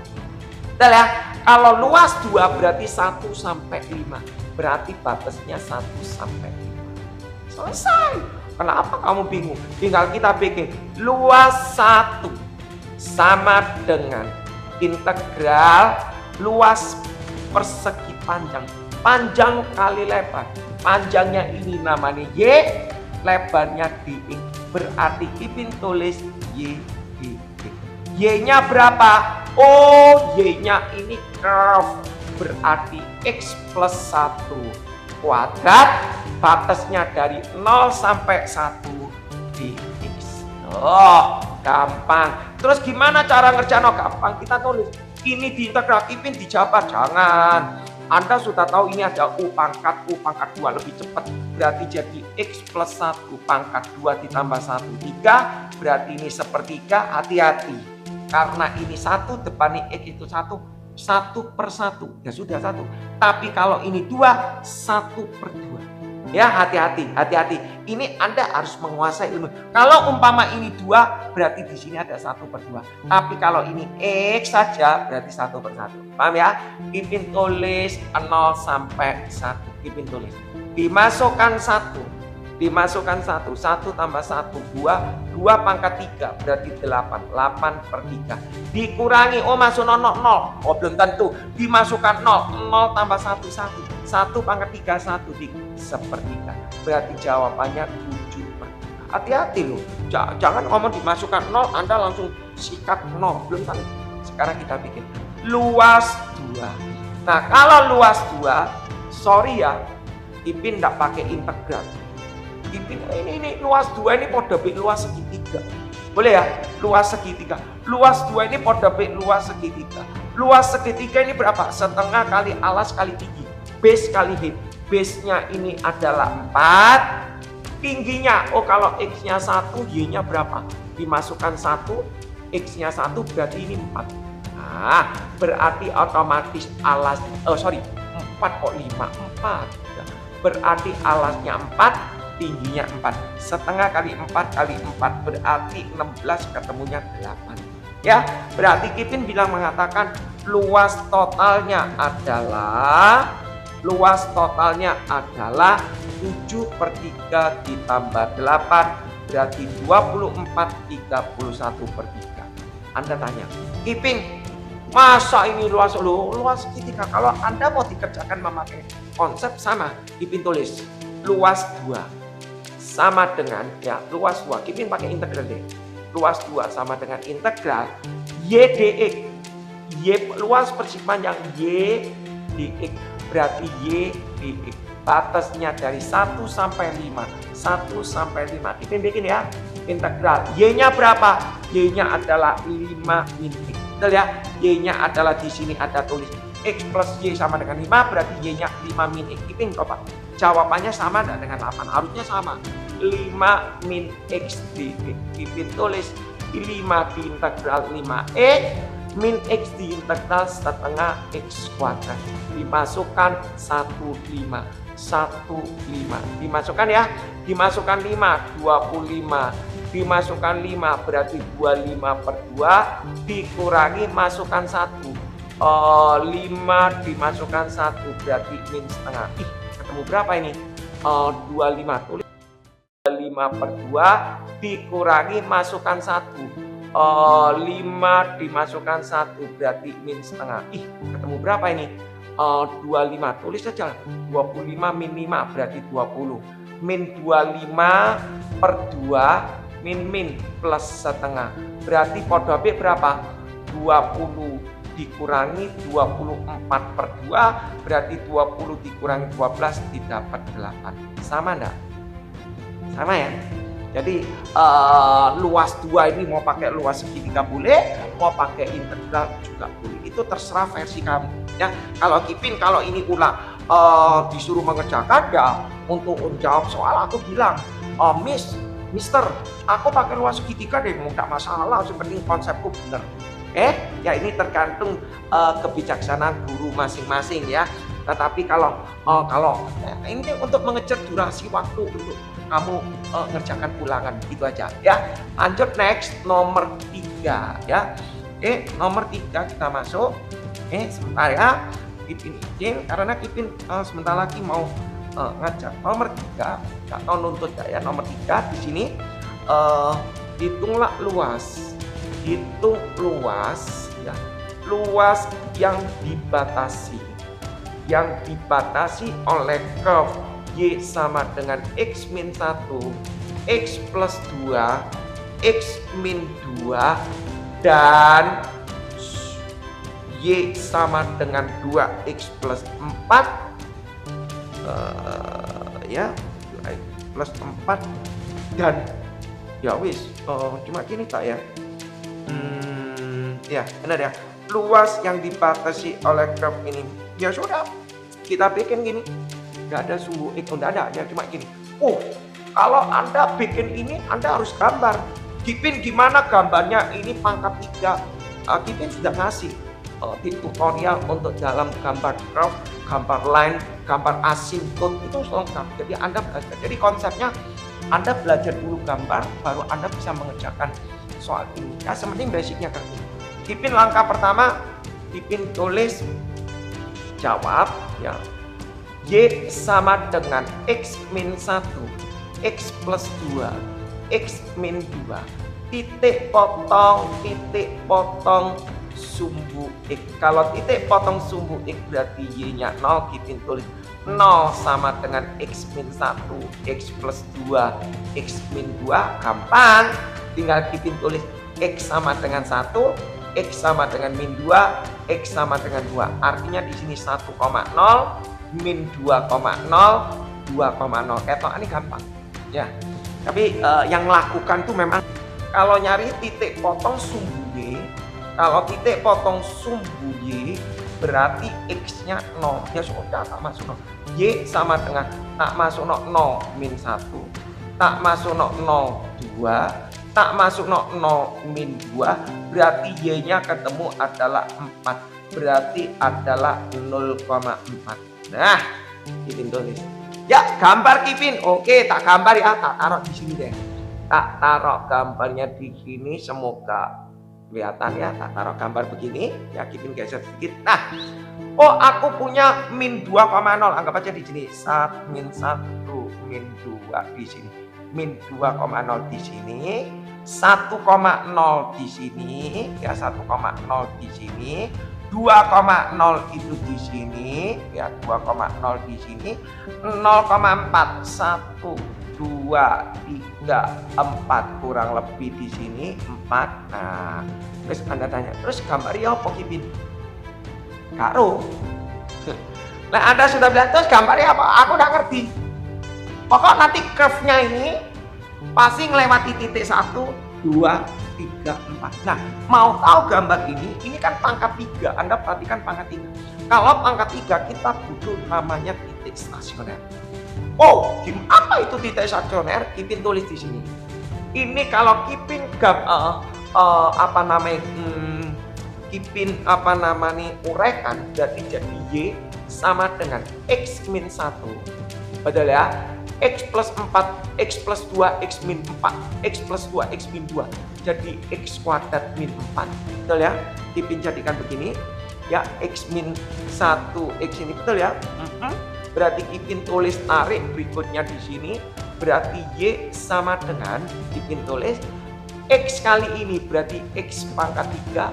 Betul ya? Kalau luas 2 berarti 1 sampai 5. Berarti batasnya 1 sampai 5. Selesai. Kenapa kamu bingung? Tinggal kita bikin luas 1 sama dengan integral luas persegi panjang. Panjang kali lebar. Panjangnya ini namanya Y, lebarnya dx. Berarti Ipin tulis Y dx. Y-nya berapa? Oh, Y-nya ini curve. Berarti X plus 1 kuadrat. Batasnya dari 0 sampai 1 dx. Oh, gampang. Terus gimana cara ngerjain? Oh, gampang. Kita tulis. Ini diintegral. Ipin dijabar. Jangan. Anda sudah tahu ini ada U pangkat 2 lebih cepat. Berarti jadi X plus 1 pangkat 2 ditambah 1, 3. Berarti ini sepertiga, hati-hati. Karena ini 1, depannya X itu 1, 1 per 1. Ya sudah 1. Tapi kalau ini 2, 1 per 2. Ya hati-hati, hati-hati. Ini Anda harus menguasai ilmu. Kalau umpama ini 2, berarti di sini ada 1 per 2. Tapi kalau ini X saja, berarti 1 per 1. Paham ya? Ipin tulis 0 sampai 1. Ipin tulis. Dimasukkan 1. Dimasukkan 1. 1 tambah 1, 2. 2 pangkat 3, berarti 8. 8 per 3. Dikurangi, oh masuk 0, 0. Oh belum tentu. Dimasukkan 0. 0 tambah 1, 1. 1 pangkat 3, 1 di sepertiga. Berarti jawabannya 7 per 3. Hati-hati loh. Jangan ngomong dimasukkan 0, Anda langsung sikat 0. Belum tentu. Sekarang kita bikin luas 2. Nah kalau luas 2, sorry ya, Ipin tidak pakai integral. Ipin ini luas 2 ini podabik luas segitiga. Boleh ya? Luas segitiga. Luas 2 ini podabik luas segitiga. Luas segitiga ini berapa? Setengah kali alas kali tinggi. Base kali height. Base-nya ini adalah 4. Tingginya, oh kalau X-nya 1, Y-nya berapa? Dimasukkan 1, X-nya 1 berarti ini 4. Nah, berarti otomatis alas, 4 kok 5? 4. Berarti alasnya 4, tingginya 4. Setengah kali 4 kali 4 berarti 16, ketemunya 8. Ya, berarti Ipin bilang mengatakan luas totalnya adalah 7 per 3 ditambah 8 berarti 24, 31 per 3. Anda tanya, Ipin, masa ini luas segitiga? Kalau Anda mau dikerjakan memakai konsep sama, Ipin tulis luas 2 sama dengan ya luas 2. Ipin pakai integral deh. Luas 2 sama dengan integral Y dx. Y luas persegi panjang Y dx. Berarti Y dx. Batasnya dari 1 sampai 5. 1 sampai 5. Ipin bikin ya. Integral. Y-nya berapa? Y-nya adalah 5 min X. Betul ya? Y-nya adalah di sini ada tulis X plus Y sama dengan 5. Berarti Y-nya 5 min X. Ipin coba. Jawabannya sama enggak dengan 8? Harusnya sama. 5 min X dx. Ipin tulis 5 diintegral 5x min X diintegral setengah X kuadrat. Dimasukkan 15. Dimasukkan ya. Dimasukkan 5, 25. Dimasukkan 5 berarti 25 per 2. Dikurangi masukkan 1. 5 dimasukkan 1 berarti min setengah. Ketemu berapa ini? 25. Tulis 25 per 2 dikurangi masukkan 1. 5 dimasukkan 1 berarti min setengah. Ketemu berapa ini? 25. Tulis saja 25 min 5 berarti 20. Min 25 per 2 min plus setengah. Berarti podo B berapa? 20 dikurangi 24 per 2 berarti 20 dikurangi 12 didapat 8. Sama enggak? Sama ya? Jadi luas 2 ini mau pakai luas segitiga boleh, mau pakai integral juga boleh. Itu terserah versi kamu ya. Kalau Kipin kalau ini ulang disuruh mengerjakan ya untuk jawab soal aku bilang, Mister, aku pakai luas segitiga deh, enggak masalah, yang penting konsepku benar. Ya ini tergantung kebijaksanaan guru masing-masing ya. Tetapi kalau ini untuk mengejar durasi waktu untuk kamu ngerjakan ulangan itu aja ya. Lanjut next nomor 3 ya. Nomor 3 kita masuk. Sebentar ya. Kipin izin karena Kipin sebentar lagi mau ngajar. Nomor 3 enggak tahu nuntut ya. Nomor 3 di sini hitunglah luas. Hitung luas ya. Luas yang dibatasi oleh curve Y sama dengan X min 1, X plus 2, X min 2, dan Y sama dengan 2X plus 4, ya 2X plus 4, dan ya wis, cuma gini tak ya. Ya benar ya, luas yang dibatasi oleh curve ini. Ya sudah, kita bikin gini. Nggak ada sumbu X, nggak ada, ya cuma gini. Kalau Anda bikin ini, Anda harus gambar. Kipin gimana gambarnya ini pangkat 3. Kipin sudah ngasih di tutorial untuk dalam gambar curve, gambar line, gambar asymptot itu lengkap. Jadi Anda belajar. Jadi konsepnya Anda belajar dulu gambar, baru Anda bisa mengerjakan soal ini. Ya, sementing basicnya kan. Kipin langkah pertama, Kipin tulis jawab ya. Y sama dengan X min 1, X plus 2, X min 2, titik potong sumbu X. Kalau titik potong sumbu X berarti Y-nya 0, Kipin tulis 0 sama dengan X min 1, X plus 2, X min 2, gampang. Tinggal Kipin tulis X sama dengan 1, X sama dengan min 2, X sama dengan 2. Artinya di sini 1,0, min 2,0, 2,0. Ketok ini gampang ya. Tapi yang lakukan tuh memang kalau nyari titik potong sumbu Y, kalau titik potong sumbu Y berarti X-nya 0. Ya sudah, tak masuk 0. Y sama dengan tak masuk 0, min 1, tak masuk 0, 2, tak masuk 0, min 2, berarti Y-nya ketemu adalah 4. Berarti adalah 0,4. Nah, Kipin tulis. Ya, gambar Kipin. Oke, tak gambar ya, tak taruh di sini deh. Tak taruh gambarnya di sini, semoga kelihatan ya. Tak taruh gambar begini, ya Kipin geser sedikit. Nah, aku punya min 2,0. Anggap aja di sini. Min 1, min 2 di sini. Min 2,0 di sini. 1,0 di sini, ya 1,0 di sini. 2,0 itu di sini ya, 2,0 di sini, 0,4, 1, 2, 3, 4 kurang lebih di sini 4. Nah, terus Anda tanya, terus gambarnya apa Kipin? Karo. Nah, Anda sudah bilang terus gambarnya apa? Aku udah ngerti. Pokok nanti curve-nya ini pasti ngelewati titik 1, 2, 3, 4. Nah, mau tahu gambar ini kan pangkat 3. Anda perhatikan pangkat 3. Kalau pangkat 3 kita butuh namanya titik stasioner. Apa itu titik stasioner? Kipin tulis di sini. Ini kalau Kipin uraikan berarti jadi Y sama dengan X min 1. Betul ya? X plus 4, X plus 2, X min 4, X plus 2, X min 2. Jadi X kuadrat min 4. Betul ya? Kipin jadikan begini. Ya, X min 1, X ini betul ya? Berarti Kipin tulis tarik berikutnya di sini. berarti Y sama dengan, Ipin tulis, X kali ini berarti X pangkat 3,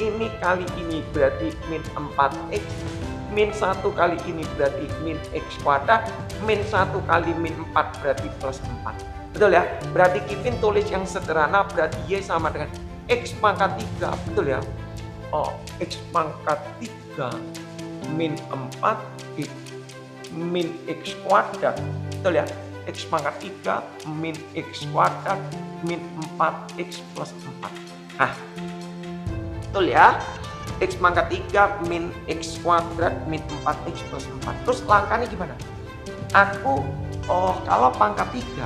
ini kali ini berarti min 4X, min 1 kali ini berarti min X kuadrat, min 1 kali min 4 berarti plus 4. Betul ya? Berarti Ipin tulis yang sederhana berarti Y sama dengan X pangkat 3, betul ya? Oh, X pangkat 3 min 4 min X kuadrat, betul ya? X pangkat 3 min X kuadrat min 4X plus 4. Nah, betul ya? X pangkat 3 min X kuadrat min 4X plus 4. Terus langkahnya gimana? Kalau pangkat 3,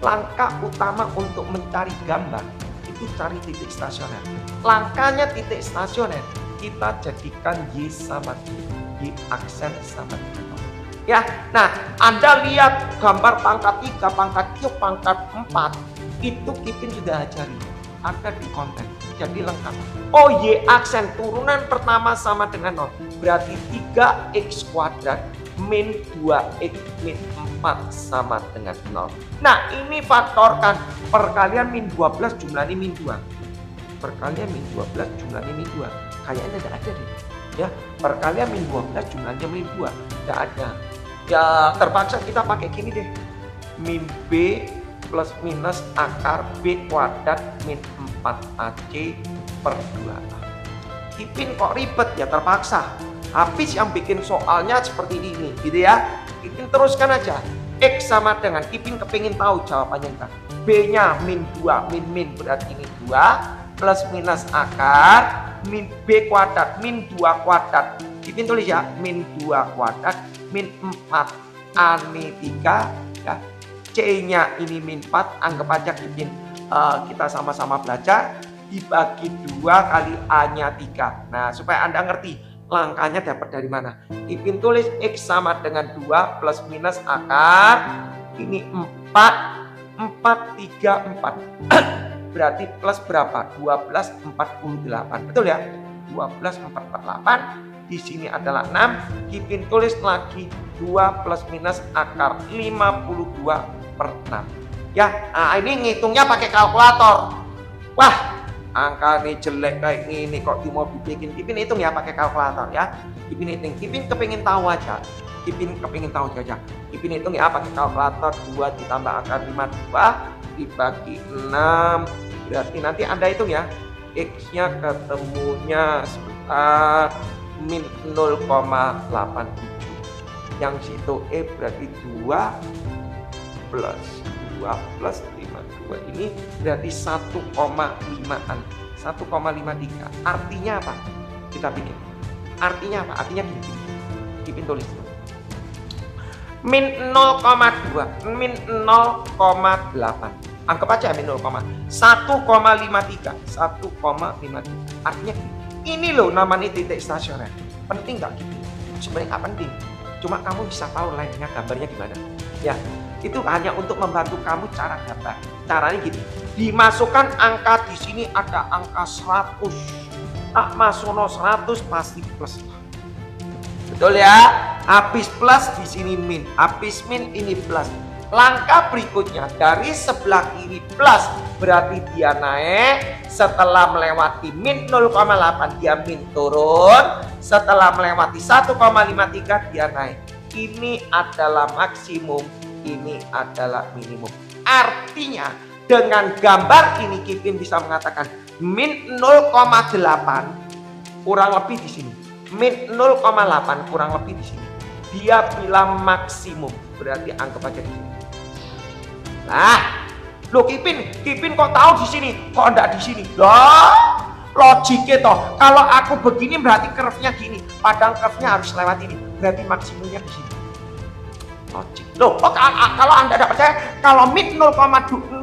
langkah utama untuk mencari gambar itu cari titik stasioner. Langkahnya titik stasioner, kita jadikan Y sama Y aksen sama dengan 0. Ya, nah Anda lihat gambar pangkat 3, pangkat 3, pangkat 4 itu Ipin sudah ajari, ada di konten, jadi lengkap. Oh, Y aksen turunan pertama sama dengan 0, berarti 3X kuadrat min 2X min 4 sama dengan 0. Nah, ini faktorkan, perkalian min 12 jumlahnya min 2. Perkalian min 12 jumlahnya min 2. Kayaknya tidak ada deh. Ya, perkalian min 12 jumlahnya min 2. Tidak ada. Ya, terpaksa kita pakai gini deh. Min B plus minus akar B kuadrat min 4AC per 2A. Ipin kok ribet ya, terpaksa. Habis yang bikin soalnya seperti ini, gitu ya. Ipin teruskan aja. X sama dengan, Ipin kepingin tahu jawabannya enggak. B-nya min 2, min berarti ini 2, plus minus akar, min B kuadrat, min 2 kuadrat. Ipin tulis ya, min 2 kuadrat, min 4, A-nya 3, ya. C-nya ini min 4, anggap aja Ipin kita sama-sama belajar, dibagi 2 kali A-nya 3. Nah, supaya Anda ngerti langkahnya dapat dari mana. Ipin tulis X sama dengan 2 plus minus akar, ini 4, 3, 4. Berarti plus berapa? 1248. Betul ya? 1248. Di sini adalah 6. Ipin tulis lagi 2 plus minus akar 52 per 6. Ya, nah ini ngitungnya pakai kalkulator. Wah, angka ini jelek kayak gini kok mau dibikin. Ipin hitung ya pakai kalkulator ya. Ipin hitung. Ipin kepingin tahu aja. Ipin hitung ya pakai kalkulator. 2 ditambah akar 52 dibagi 6. Berarti nanti Anda hitung ya. X-nya ketemunya sekitar min 0,87. Yang situ E berarti 2 plus 2 plus 52 ini berarti 1,5an, 1,53. Artinya apa? Kita bikin. Artinya apa? Artinya gini. Ipin tulis. Min 0,2, min 0,8. Anggap aja min 1,53. 1,53. Artinya gini. Ini loh namanya titik stasioner. Penting nggak gitu? Sebenarnya nggak penting. Cuma kamu bisa tahu lainnya gambarnya gimana. Ya, itu hanya untuk membantu kamu cara gambar. Caranya gini, dimasukkan angka di sini ada angka 100. Tak masuk 100 pasti plus. Betul ya? Habis plus di sini min, habis min ini plus. Langkah berikutnya dari sebelah kiri plus, berarti dia naik. Setelah melewati min 0,8 dia min turun. Setelah melewati 1,53 dia naik. Ini adalah maksimum, ini adalah minimum. Artinya dengan gambar ini Ipin bisa mengatakan min 0,8 kurang lebih di sini. Min 0,8 kurang lebih di sini. Dia bilang maksimum, berarti anggap aja di sini. Nah, loh Ipin kok tahu di sini, kok enggak di sini? Loh, logiknya toh. Kalau aku begini berarti curve-nya gini, padahal curve-nya harus lewat ini. Berarti maksimumnya di sini. Logik. Loh, kalau Anda tidak percaya, kalau min 0,8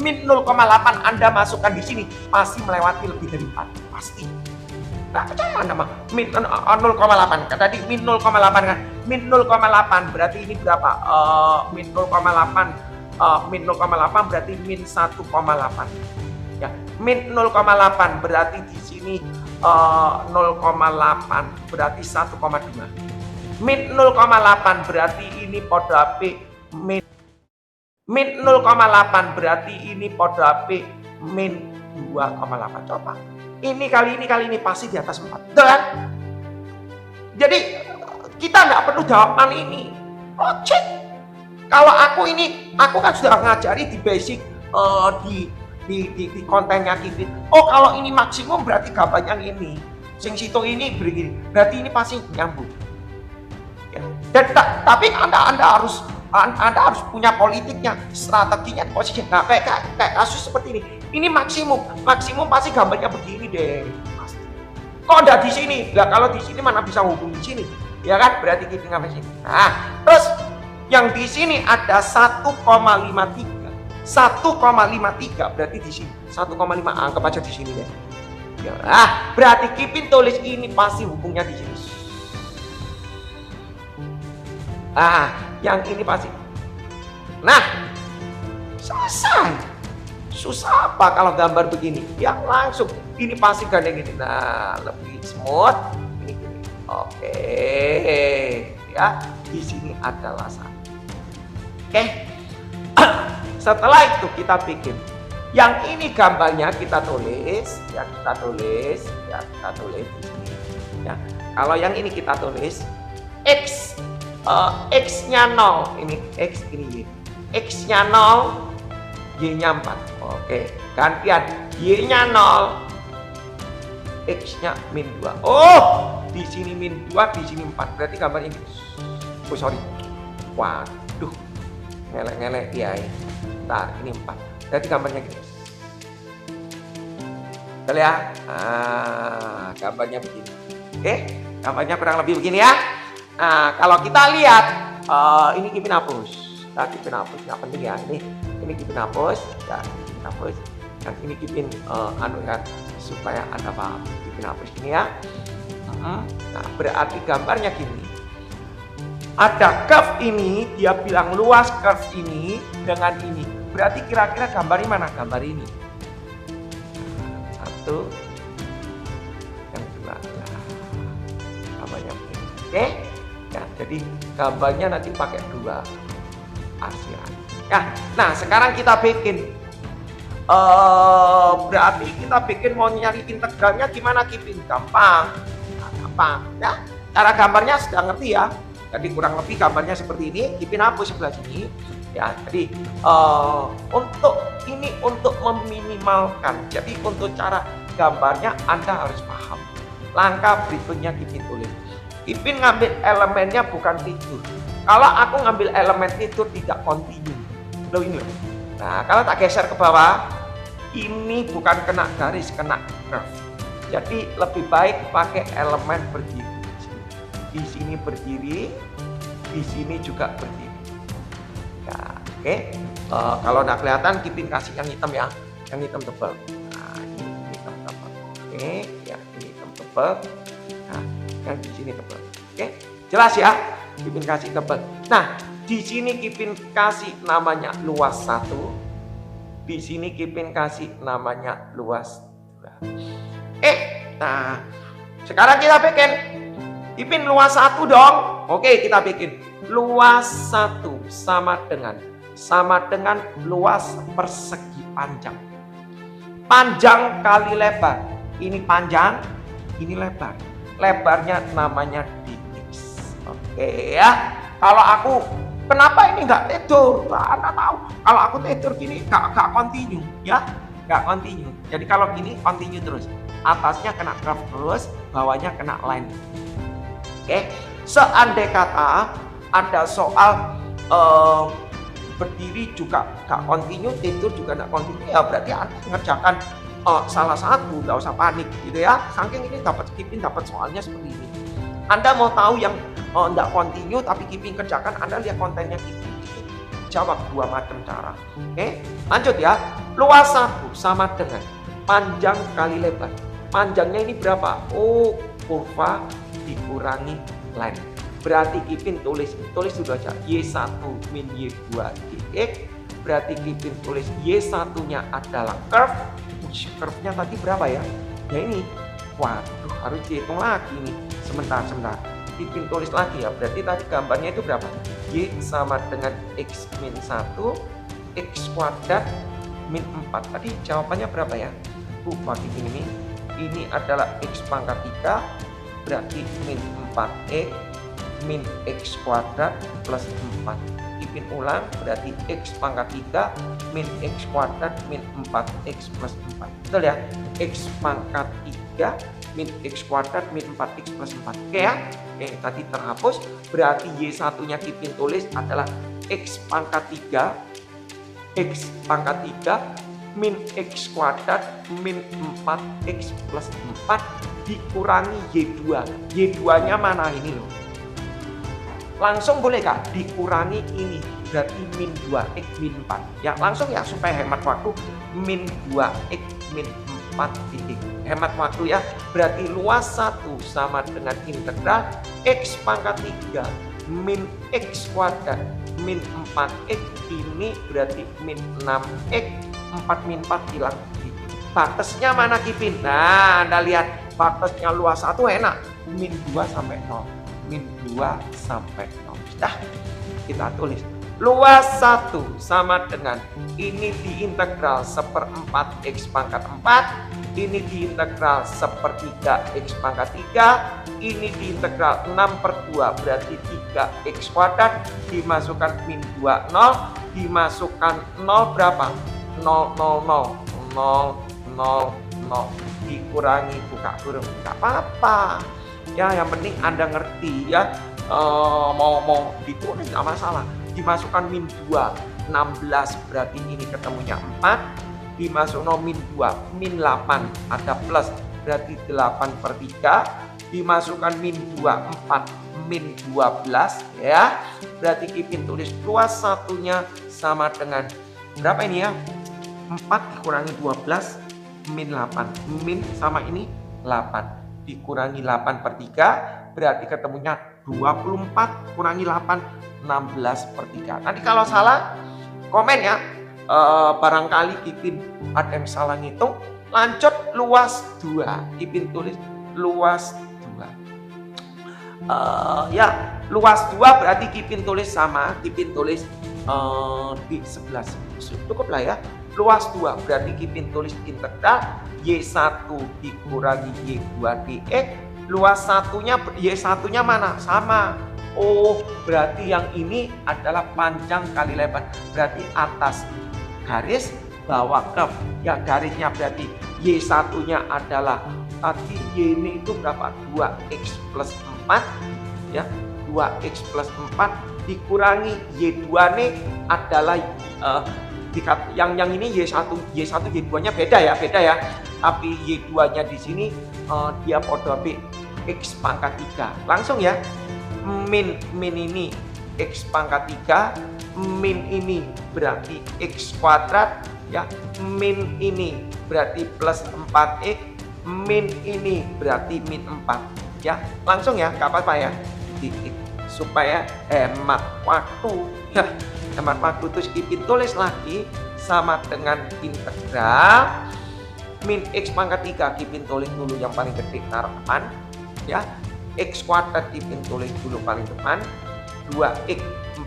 Anda masukkan di sini, pasti melewati lebih dari 4. Pasti. Nah, percaya Anda mah min 0,8. Tadi min 0,8 kan? Min 0,8 berarti ini berapa? Min 0,8 min 0,8 berarti min 1,8. Ya, min 0,8 berarti di sini 0,8 berarti 1,2. Min 0,8 berarti ini pada P min min 0,8 berarti ini pada P min 2,8. Coba ini kali ini pasti di atas 4, betul kan? Jadi kita nggak perlu jawaban ini, cek. Kalau aku kan sudah ngajari di basic di kontennya Kipin. Oh, kalau ini maksimum berarti gambar yang ini, sing situ ini begini, berarti ini pasti nyambung. Ya. Dan tapi anda harus punya politiknya, strateginya, posisi. Nah, kayak kasus seperti ini. Ini maksimum pasti gambarnya begini deh. Pasti. Kok ada di sini? Nah, kalau di sini mana bisa hubungi sini? Ya kan? Berarti Kipin sampai sini. Nah, terus yang di sini ada 1,53. 1,53 berarti di sini. 1,5 anggap aja di sini deh. Ya, berarti Kipin tulis ini pasti hubungnya di sini. Yang ini pasti. Nah, selesai. Susah apa kalau gambar begini? Yang langsung ini pasti gandeng ini. Nah, lebih smooth. Ini gini. Oke, ya. Di sini adalah satu. Oke. Setelah itu kita bikin. Yang ini gambarnya kita tulis, ya kita tulis di sini. Ya. Kalau yang ini kita tulis X. X-nya 0, ini X ini Y. X-nya 0, Y-nya 4. Oke, gantian Y-nya 0, X-nya min 2. Oh, di sini min 2, di sini 4. Berarti gambarnya ini. Oh, sorry. Waduh. Ngelek-ngelek ya. Bentar, ini 4. Berarti gambarnya gini. Betul ya? Gambarnya begini. Oke, gambarnya kurang lebih begini ya. Nah, kalau kita lihat ini Kipin hapus. Nah, Kipin hapus, nggak penting ya. Ini Kipin hapus, ya Kipin hapus. Dan ini Kipin ya, supaya Anda paham. Kipin hapus ini ya. Nah, berarti gambarnya gini. Ada curve ini, dia bilang luas curve ini dengan ini. Berarti kira-kira gambar ini mana? Gambar ini. Satu, yang dua. Nah, gambarnya begini. Oke? Ya, jadi gambarnya nanti pakai 2 arsiran. Ya, nah sekarang kita bikin. Berarti kita bikin mau nyari integralnya gimana Kipin? Gampang. Nah, gampang. Ya, cara gambarnya sudah ngerti ya. Jadi kurang lebih gambarnya seperti ini. Kipin hapus sebelah sini. Ya, jadi untuk meminimalkan. Jadi untuk cara gambarnya Anda harus paham. Langkah berikutnya Kipin tulis. Kipin ngambil elemennya bukan tidur. Kalau aku ngambil elemen tidur tidak kontinu. Loh ini loh. Nah, kalau tak geser ke bawah, ini bukan kena garis, kena curve. Jadi lebih baik pakai elemen berdiri. Di sini berdiri, di sini juga berdiri. Ya, oke. Kalau nggak kelihatan, Kipin kasih yang hitam ya, yang hitam tebal. Nah, ini hitam tebal. Oke, ya ini hitam tebal. Nah, yang di sini tebal. Oke, jelas ya. Kipin kasih tebal. Nah, di sini Kipin kasih namanya luas 1. Di sini Kipin kasih namanya luas 2. Nah, sekarang kita bikin. Kipin luas 1 dong. Oke, kita bikin. Luas 1 sama dengan luas persegi panjang. Panjang kali lebar. Ini panjang, ini lebar. Lebarnya namanya dx. Oke ya. Kalau aku, kenapa ini nggak tidur? Anda tahu, kalau aku tidur gini nggak continue ya. Nggak continue. Jadi kalau gini continue terus. Atasnya kena curve terus, bawahnya kena line. Oke, seandai kata ada soal berdiri juga gak kontinu, tidur juga gak kontinu, ya berarti Anda mengerjakan salah satu, gak usah panik gitu ya. Saking ini Kipin dapat soalnya seperti ini. Anda mau tahu yang gak kontinu tapi Kipin kerjakan, Anda lihat kontennya Kipin. Jawab 2 macam cara. Oke, lanjut ya. Luas 1 sama dengan panjang kali lebar. Panjangnya ini berapa? Oh, kurva dikurangi line. Berarti Kipin tulis dulu aja Y1 min Y2 dx. Berarti Kipin tulis Y1 nya adalah curve. Curve-nya tadi berapa ya? Ya ini. Waduh, harus dihitung lagi nih. Sebentar. Kipin tulis lagi ya. Berarti tadi gambarnya itu berapa? Y sama dengan X min 1 X kuadrat min 4. Tadi jawabannya berapa ya? Lupa ini. Ini adalah X pangkat 3 berarti min 4X min X kuadrat plus 4. Ipin ulang berarti X pangkat 3 min X kuadrat min 4X plus 4. Betul ya? X pangkat 3 min X kuadrat min 4X plus 4. Oke ya? Oke, tadi terhapus. Berarti Y1 nya Kipin tulis adalah X pangkat 3 min X kuadrat min 4X plus 4 dikurangi Y2. Y2 nya mana ini loh? Langsung boleh Kak? Dikurangi ini. Berarti min 2X min 4. Ya langsung ya supaya hemat waktu. Min 2X min 4 titik. Hemat waktu ya. Berarti luas 1 sama dengan integral X pangkat 3 min X kuadrat min 4X. Ini berarti min 6X. 4 min 4 hilang. Batasnya mana Kipin? Nah Anda lihat batasnya luas 1 enak. Min 2 sampai 0. Min 2 sampai 0. Sudah kita tulis. Luas 1 sama dengan ini diintegral 1/4 X pangkat 4. Ini diintegral 1/3 X pangkat 3. Ini diintegral 6/2 berarti 3X kuadrat. Dimasukkan min 2 0. Dimasukkan 0 berapa? 0, 0, 0, 0, 0, 0. Dikurangi buka kurung. Gak apa-apa. Ya yang penting Anda ngerti ya. Mau ditulis gak masalah. Dimasukkan min 2 16 berarti ini ketemunya 4. Dimasuk min 2 min 8 ada plus berarti 8/3. Dimasukkan min 2 4 min 12 ya. Berarti Kipin tulis luas satunya sama dengan berapa ini ya? 4 dikurangi 12 min 8. Min sama ini 8 dikurangi 8/3 berarti ketemunya 24 kurangi 8 16/3. Nanti kalau salah komen ya. Barangkali Kipin ada yang salah ngitung. Lanjut luas 2. Kipin tulis luas 2. Ya luas 2 berarti Kipin tulis sama. Kipin tulis di 11. Cukup lah ya. Luas 2 berarti Kipin tulis integral Y1 dikurangi Y2 dx. Luas satunya Y1 nya mana? Sama. Oh berarti yang ini adalah panjang kali lebar. Berarti atas garis bawah curve. Ya garisnya berarti Y1 nya adalah tadi Y ini itu berapa? 2X plus 4 ya. 2X plus 4 dikurangi Y2 nih adalah yang ini Y1 Y2 nya beda ya. Tapi Y2 nya di sini dia podo B X pangkat 3. Langsung ya. Min ini X pangkat 3, min ini berarti X kuadrat ya. Min ini berarti plus 4X, min ini berarti min 4 ya. Langsung ya, nggak apa-apa ya. Titik supaya hemat waktu ya. Hemat waktu terus Kipin tulis lagi sama dengan integral min X pangkat 3. Kipin tulis dulu yang paling gede taruh depan ya. X kuadrat Kipin tulis dulu paling depan. 2X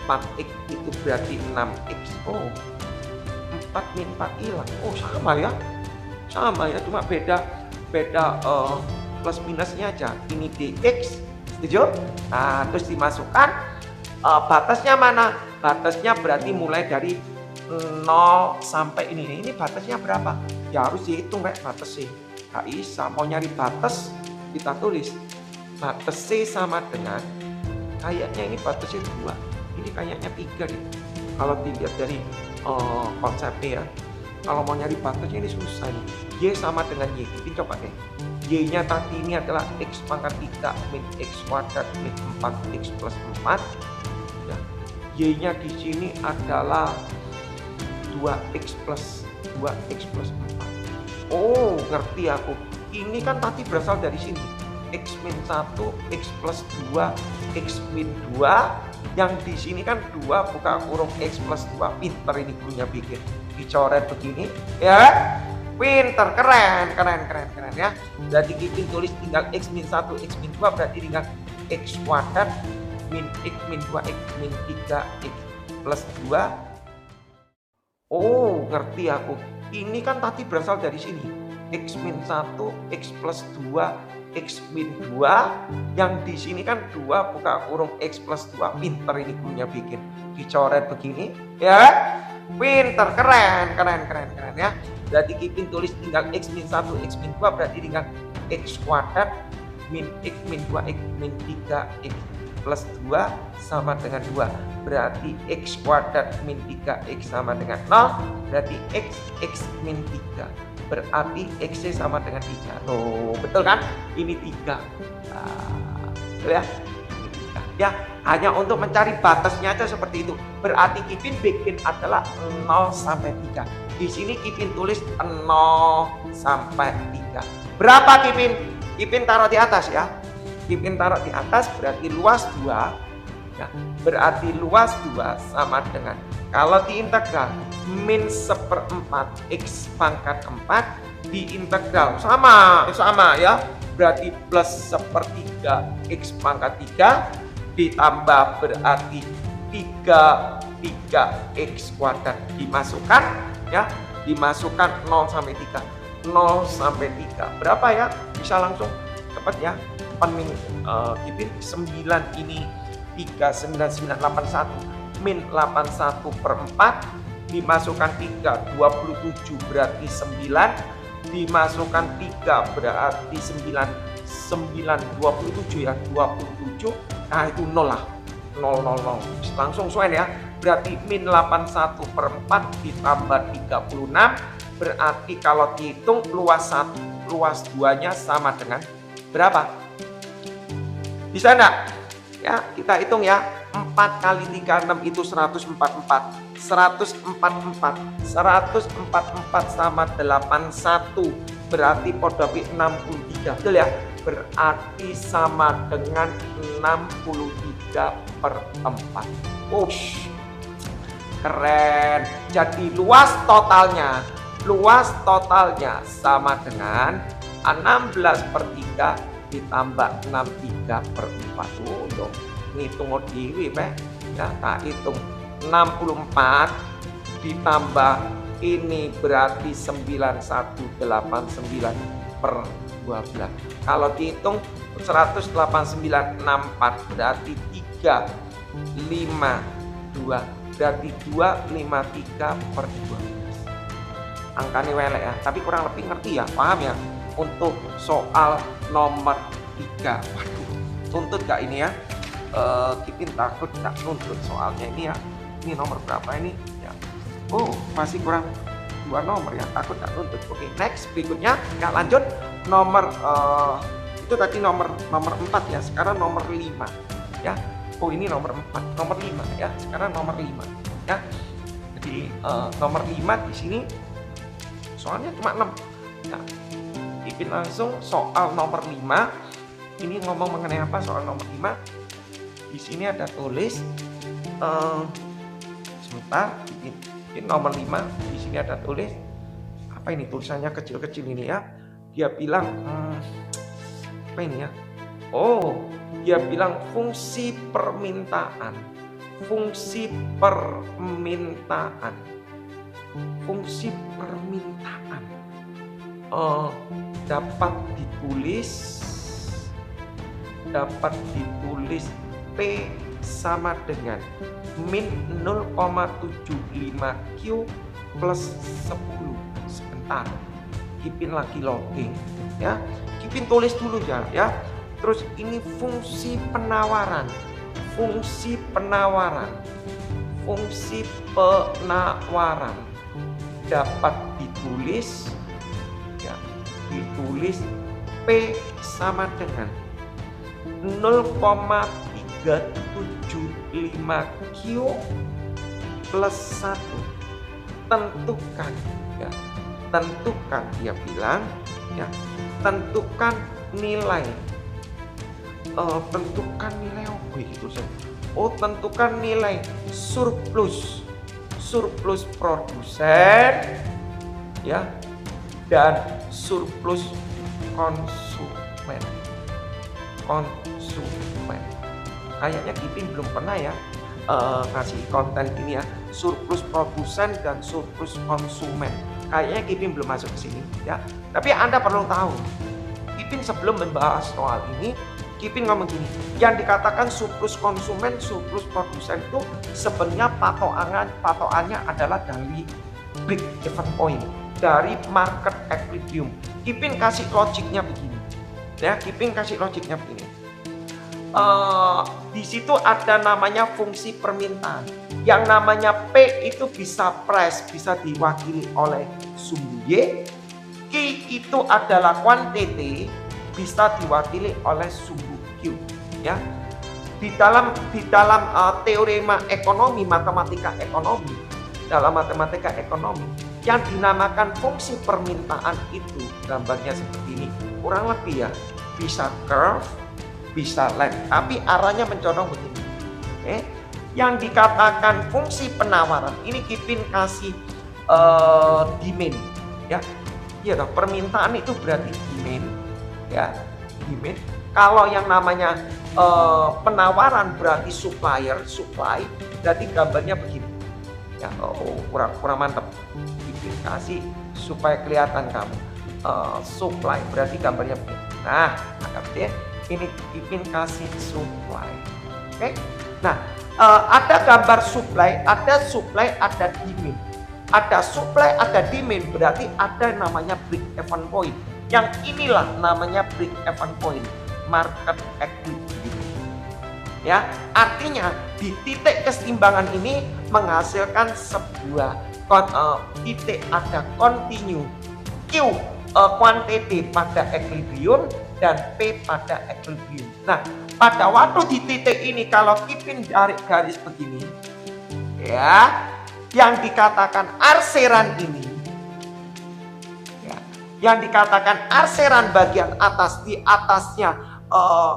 4X itu berarti 6X. Oh 4 min 4 hilang. Oh sama ya. Sama ya, cuma beda plus minusnya aja. Ini dx. Setuju? Nah terus dimasukkan batasnya mana? Batasnya berarti mulai dari 0 sampai ini. Ini batasnya berapa? Ya harus dihitung kayak batas C. Gak bisa. Mau nyari batas kita tulis batas C sama dengan kayaknya ini batasnya 2. Ini kayaknya 3 nih. Kalau dilihat dari konsepnya ya. Kalau mau nyari batasnya ini susah nih. Y sama dengan Y. Kita coba deh. Y-nya tadi ini adalah X pangkat 3 min X kuadrat min 4X plus 4. Ya. Y-nya di sini adalah 2X plus 4. Oh, ngerti aku. Ini kan tadi berasal dari sini. X min 1, X plus 2, X min 2. Yang di sini kan 2 buka kurung X plus 2. Pinter ini gurunya bikin. Dicoret begini. Ya pinter, keren ya. Jadi Kipin tulis tinggal X min 1, X min 2 berarti tinggal X kuadrat min X min 2, X min 3, X plus 2 Oh, ngerti aku. Ini kan tadi berasal dari sini. X min 1, X plus 2, X min 2. Yang di sini kan 2 buka kurung X plus 2. Pinter ini punya bikin. Dicoret begini. Ya, pinter. Keren ya. Berarti Kipin tulis tinggal X min 1, X min 2. Berarti tinggal X kuadrat min X min 2, X min 3, X plus 2 sama dengan 2. Berarti X kuadrat min 3X sama dengan 0. Berarti X min 3. Berarti X sama dengan 3. Tuh, betul kan? Ini 3. Nah, betul ya? Ini 3. Ya, hanya untuk mencari batasnya aja seperti itu. Berarti Kipin bikin adalah 0 sampai 3. Di sini Kipin tulis 0 sampai 3. Berapa Kipin? Kipin taruh di atas ya. Kipin taruh di atas berarti luas 2 ya, berarti luas 2 sama dengan, kalau diintegral min 1/4 X pangkat 4 diintegral sama ya, berarti plus 1/3 X pangkat 3 ditambah berarti 3X kuadrat dimasukkan ya, dimasukkan 0 sampai 3. 0 sampai 3 berapa ya? Bisa langsung cepat ya. Kipin 9 ini 39981 min 81/4 dimasukkan 3 27 berarti 9 dimasukkan 3 berarti 9 27 ya, 27. Nah itu 0 lah, 0 langsung soal ya. Berarti min 81/4 ditambah 36 berarti kalau dihitung luas 2-nya sama dengan berapa? Bisa enggak? Ya, kita hitung ya. 4 kali 36 itu 144. 144 sama 81. Berarti podopi 63. Betul ya? Berarti sama dengan 63/4. Ush, keren. Jadi luas totalnya sama dengan 16/3 ditambah 63/4. Loh, ngitung dewe Pak. Ya, tak hitung 64 ditambah ini berarti 9189/12. Kalau dihitung 18964 berarti 352. Berarti 253/12. Angkanya welek ya, tapi kurang lebih ngerti ya, paham ya? Untuk soal nomor 3. Waduh, tuntut gak ini ya? Kipin takut gak nuntut soalnya ini ya. Ini nomor berapa ini ya? Oh, masih kurang 2 nomor ya, takut gak nuntut. Oke, next berikutnya nggak lanjut nomor itu tadi nomor 4 ya, sekarang nomor 5 ya. Oh, ini nomor 4, nomor 5 ya, sekarang nomor 5 ya. Jadi nomor 5 di sini soalnya cuma 6 ya. Kipin langsung soal nomor 5. Ini ngomong mengenai apa soal nomor 5? Di sini ada tulis sebentar, ini nomor 5. Di sini ada tulis apa ini, tulisannya kecil-kecil ini ya. Dia bilang apa ini ya? Oh, dia bilang fungsi permintaan. Fungsi permintaan. Dapat ditulis P sama dengan min 0,75Q plus 10. Sebentar, Kipin lagi logging ya. Kipin tulis dulu ya. Terus ini fungsi penawaran dapat ditulis ya, ditulis P sama dengan 0,375Q plus 1. Tentukan ya, dia bilang ya, tentukan nilai tentukan nilai surplus produsen ya dan surplus konsumen. Kayaknya Kipin belum pernah ya ngasih konten ini ya, surplus produsen dan surplus konsumen. Kayaknya Kipin belum masuk ke sini ya. Tapi Anda perlu tahu, Kipin sebelum membahas soal ini, Kipin ngomong gini, yang dikatakan surplus konsumen, surplus produsen itu sebenarnya patokannya adalah dari break even point, dari market equilibrium. Kipin kasih logiknya begini, ya, Kipin kasih logiknya begini. Di situ ada namanya fungsi permintaan. Yang namanya P itu bisa price, bisa diwakili oleh sumbu Y. Q itu adalah quantity, bisa diwakili oleh sumbu Q. Ya, di dalam teorema ekonomi, matematika ekonomi, dalam matematika ekonomi, yang dinamakan fungsi permintaan itu gambarnya seperti ini, kurang lebih ya, bisa curve, bisa line, tapi arahnya mencondong begini. Oke. Yang dikatakan fungsi penawaran ini Kipin kasih demand, ya. Iya dong, permintaan itu berarti demand, ya, demand. Kalau yang namanya penawaran berarti supply, berarti gambarnya begini. Ya, kurang mantap. Kipin kasih supaya kelihatan kamu. Supply berarti gambarnya begini. Nah, anggap ya. Ini Kipin kasih supply. Oke. Nah, ada gambar supply, ada demand. Ada supply, ada demand, berarti ada namanya break even point. Yang inilah namanya break even point, market equilibrium. Ya, artinya di titik keseimbangan ini menghasilkan sebuah titik ada continue Q quantity pada equilibrium dan P pada equilibrium. Nah, pada waktu di titik ini kalau Kipin tarik garis begini, ya, yang dikatakan arseran ini, ya, yang dikatakan arseran bagian atas, di atasnya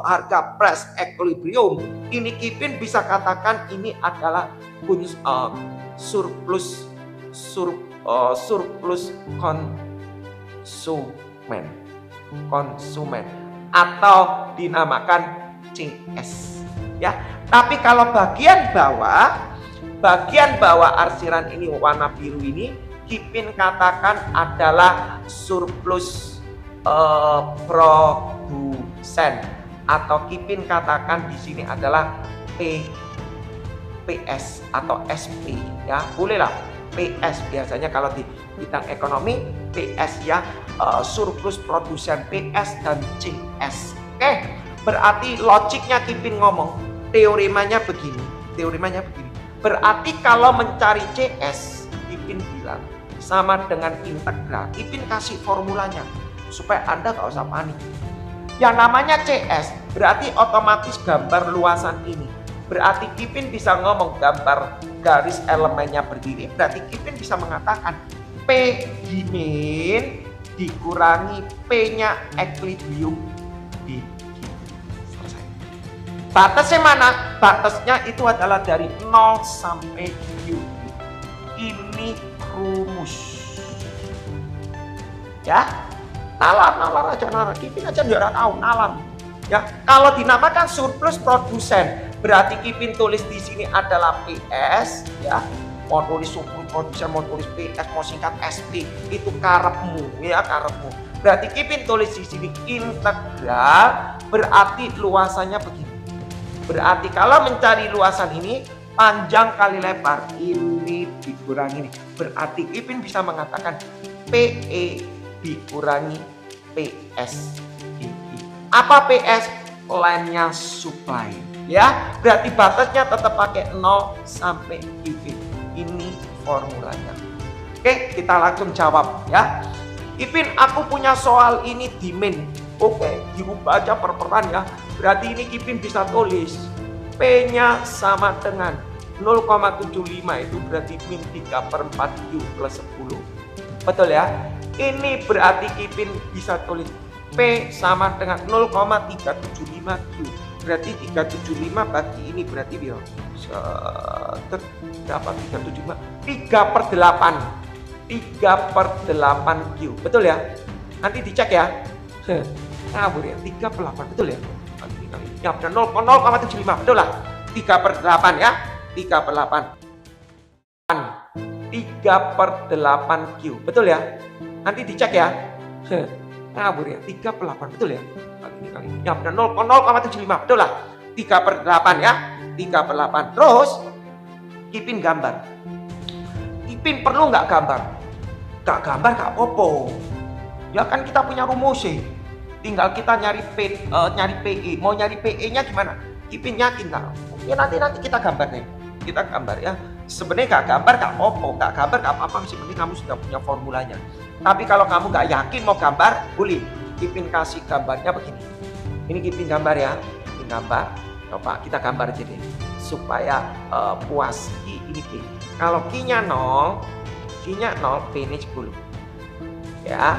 harga price equilibrium, ini Kipin bisa katakan ini adalah surplus konsumen atau dinamakan CS, ya. Tapi kalau bagian bawah arsiran ini warna biru ini Kipin katakan adalah surplus produsen, atau Kipin katakan di sini adalah PS atau SP, ya. Bolehlah PS, biasanya kalau di bidang ekonomi PS, ya, surplus produsen PS dan CS. Oke, berarti logiknya Kipin ngomong, teoremanya begini. Berarti kalau mencari CS, Kipin bilang sama dengan integral. Kipin kasih formulanya supaya Anda nggak usah panik. Yang namanya CS berarti otomatis gambar luasan ini. Berarti Kipin bisa ngomong gambar garis elemennya berdiri. Berarti Kipin bisa mengatakan P demand dikurangi P-nya equilibrium di selesai. Batasnya mana? Batasnya itu adalah dari 0 sampai Q. Ini rumus. Ya, nalar aja, Kipin aja nggak tahu, nalar. Ya, kalau dinamakan surplus produsen, berarti Kipin tulis di sini adalah PS, ya. Mau tulis surplus produsen, mau tulis PS, mau singkat SP, itu karepmu, ya, karepmu. Berarti Kipin tulis di sini integral, berarti luasannya begini. Berarti kalau mencari luasan ini panjang kali lebar, ini dikurangi ini. Berarti Kipin bisa mengatakan PE dikurangi PS. Apa PS? Line-nya supply, ya. Berarti batasnya tetap pakai 0 sampai QP. Ini formulanya. Oke, kita langsung jawab, ya. Kipin, aku punya soal ini demand. Oke, dirubah aja per peran, ya. Berarti ini Kipin bisa tulis P-nya sama dengan 0,75, itu berarti min 3/4 Q plus 10. Betul, ya. Ini berarti Kipin bisa tulis P sama dengan 0,375 Q. Berarti 375 bagi ini berarti berapa? 375? 3/8. 3/8 Q. Betul, ya? Nanti dicek, ya. Ngawur, ya. 3/8. Betul, ya? Ya, benar, 0,75. Betul lah. 3/8, ya. 3 per 8. 3 per 8 Q. Betul ya? Nanti dicek ya. Ngabur ya. 3 per 8. Betul ya? Kali ini. Ya benar 0,75. Betul lah. 3 per 8 ya. 3 per 8. Terus Ipin gambar. Ipin perlu nggak gambar? Nggak gambar nggak apa-apa. Ya kan kita punya rumus sih. Tinggal kita nyari PE. Mau nyari PE-nya gimana? Ipin yakin nggak? Ya nanti kita gambar nih. Kita gambar ya. Sebenarnya nggak gambar nggak apa-apa. Nggak gambar nggak apa-apa. Sebenarnya kamu sudah punya formulanya. Tapi kalau kamu nggak yakin mau gambar, boleh. Ipin kasih gambarnya begini. Ini Ipin gambar ya. Ipin gambar. Coba kita gambar aja deh. Supaya puas. Ini P. Kalau Q-nya 0, P-nya 10. Ya.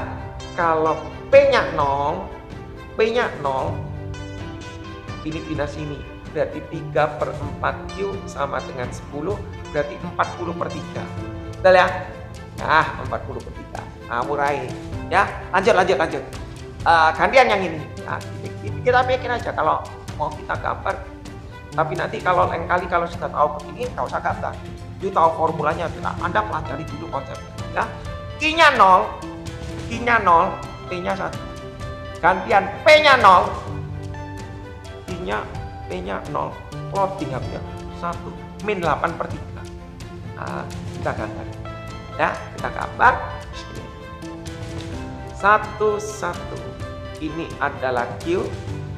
Kalau P-nya 0, ini pindah sini. Berarti 3 per 4 Q sama dengan 10. Berarti 40 per 3. Betul ya? Nah, 40 per 3. Nah, murai. Ya, lanjut. Gantian yang ini. Nah, kita bikin aja kalau mau kita gambar. Tapi nanti kalau lain kali kalau sudah tahu begini, nggak usah gambar. You tahu formulanya, Anda pelajari dulu konsepnya. Ya. Q-nya 0, P-nya 1. Gantian P-nya 0, P-nya 0. Plotting ya. 1 min 8 per 3. Nah, kita gambar. Ya, kita gambar. 1. Ini adalah Q,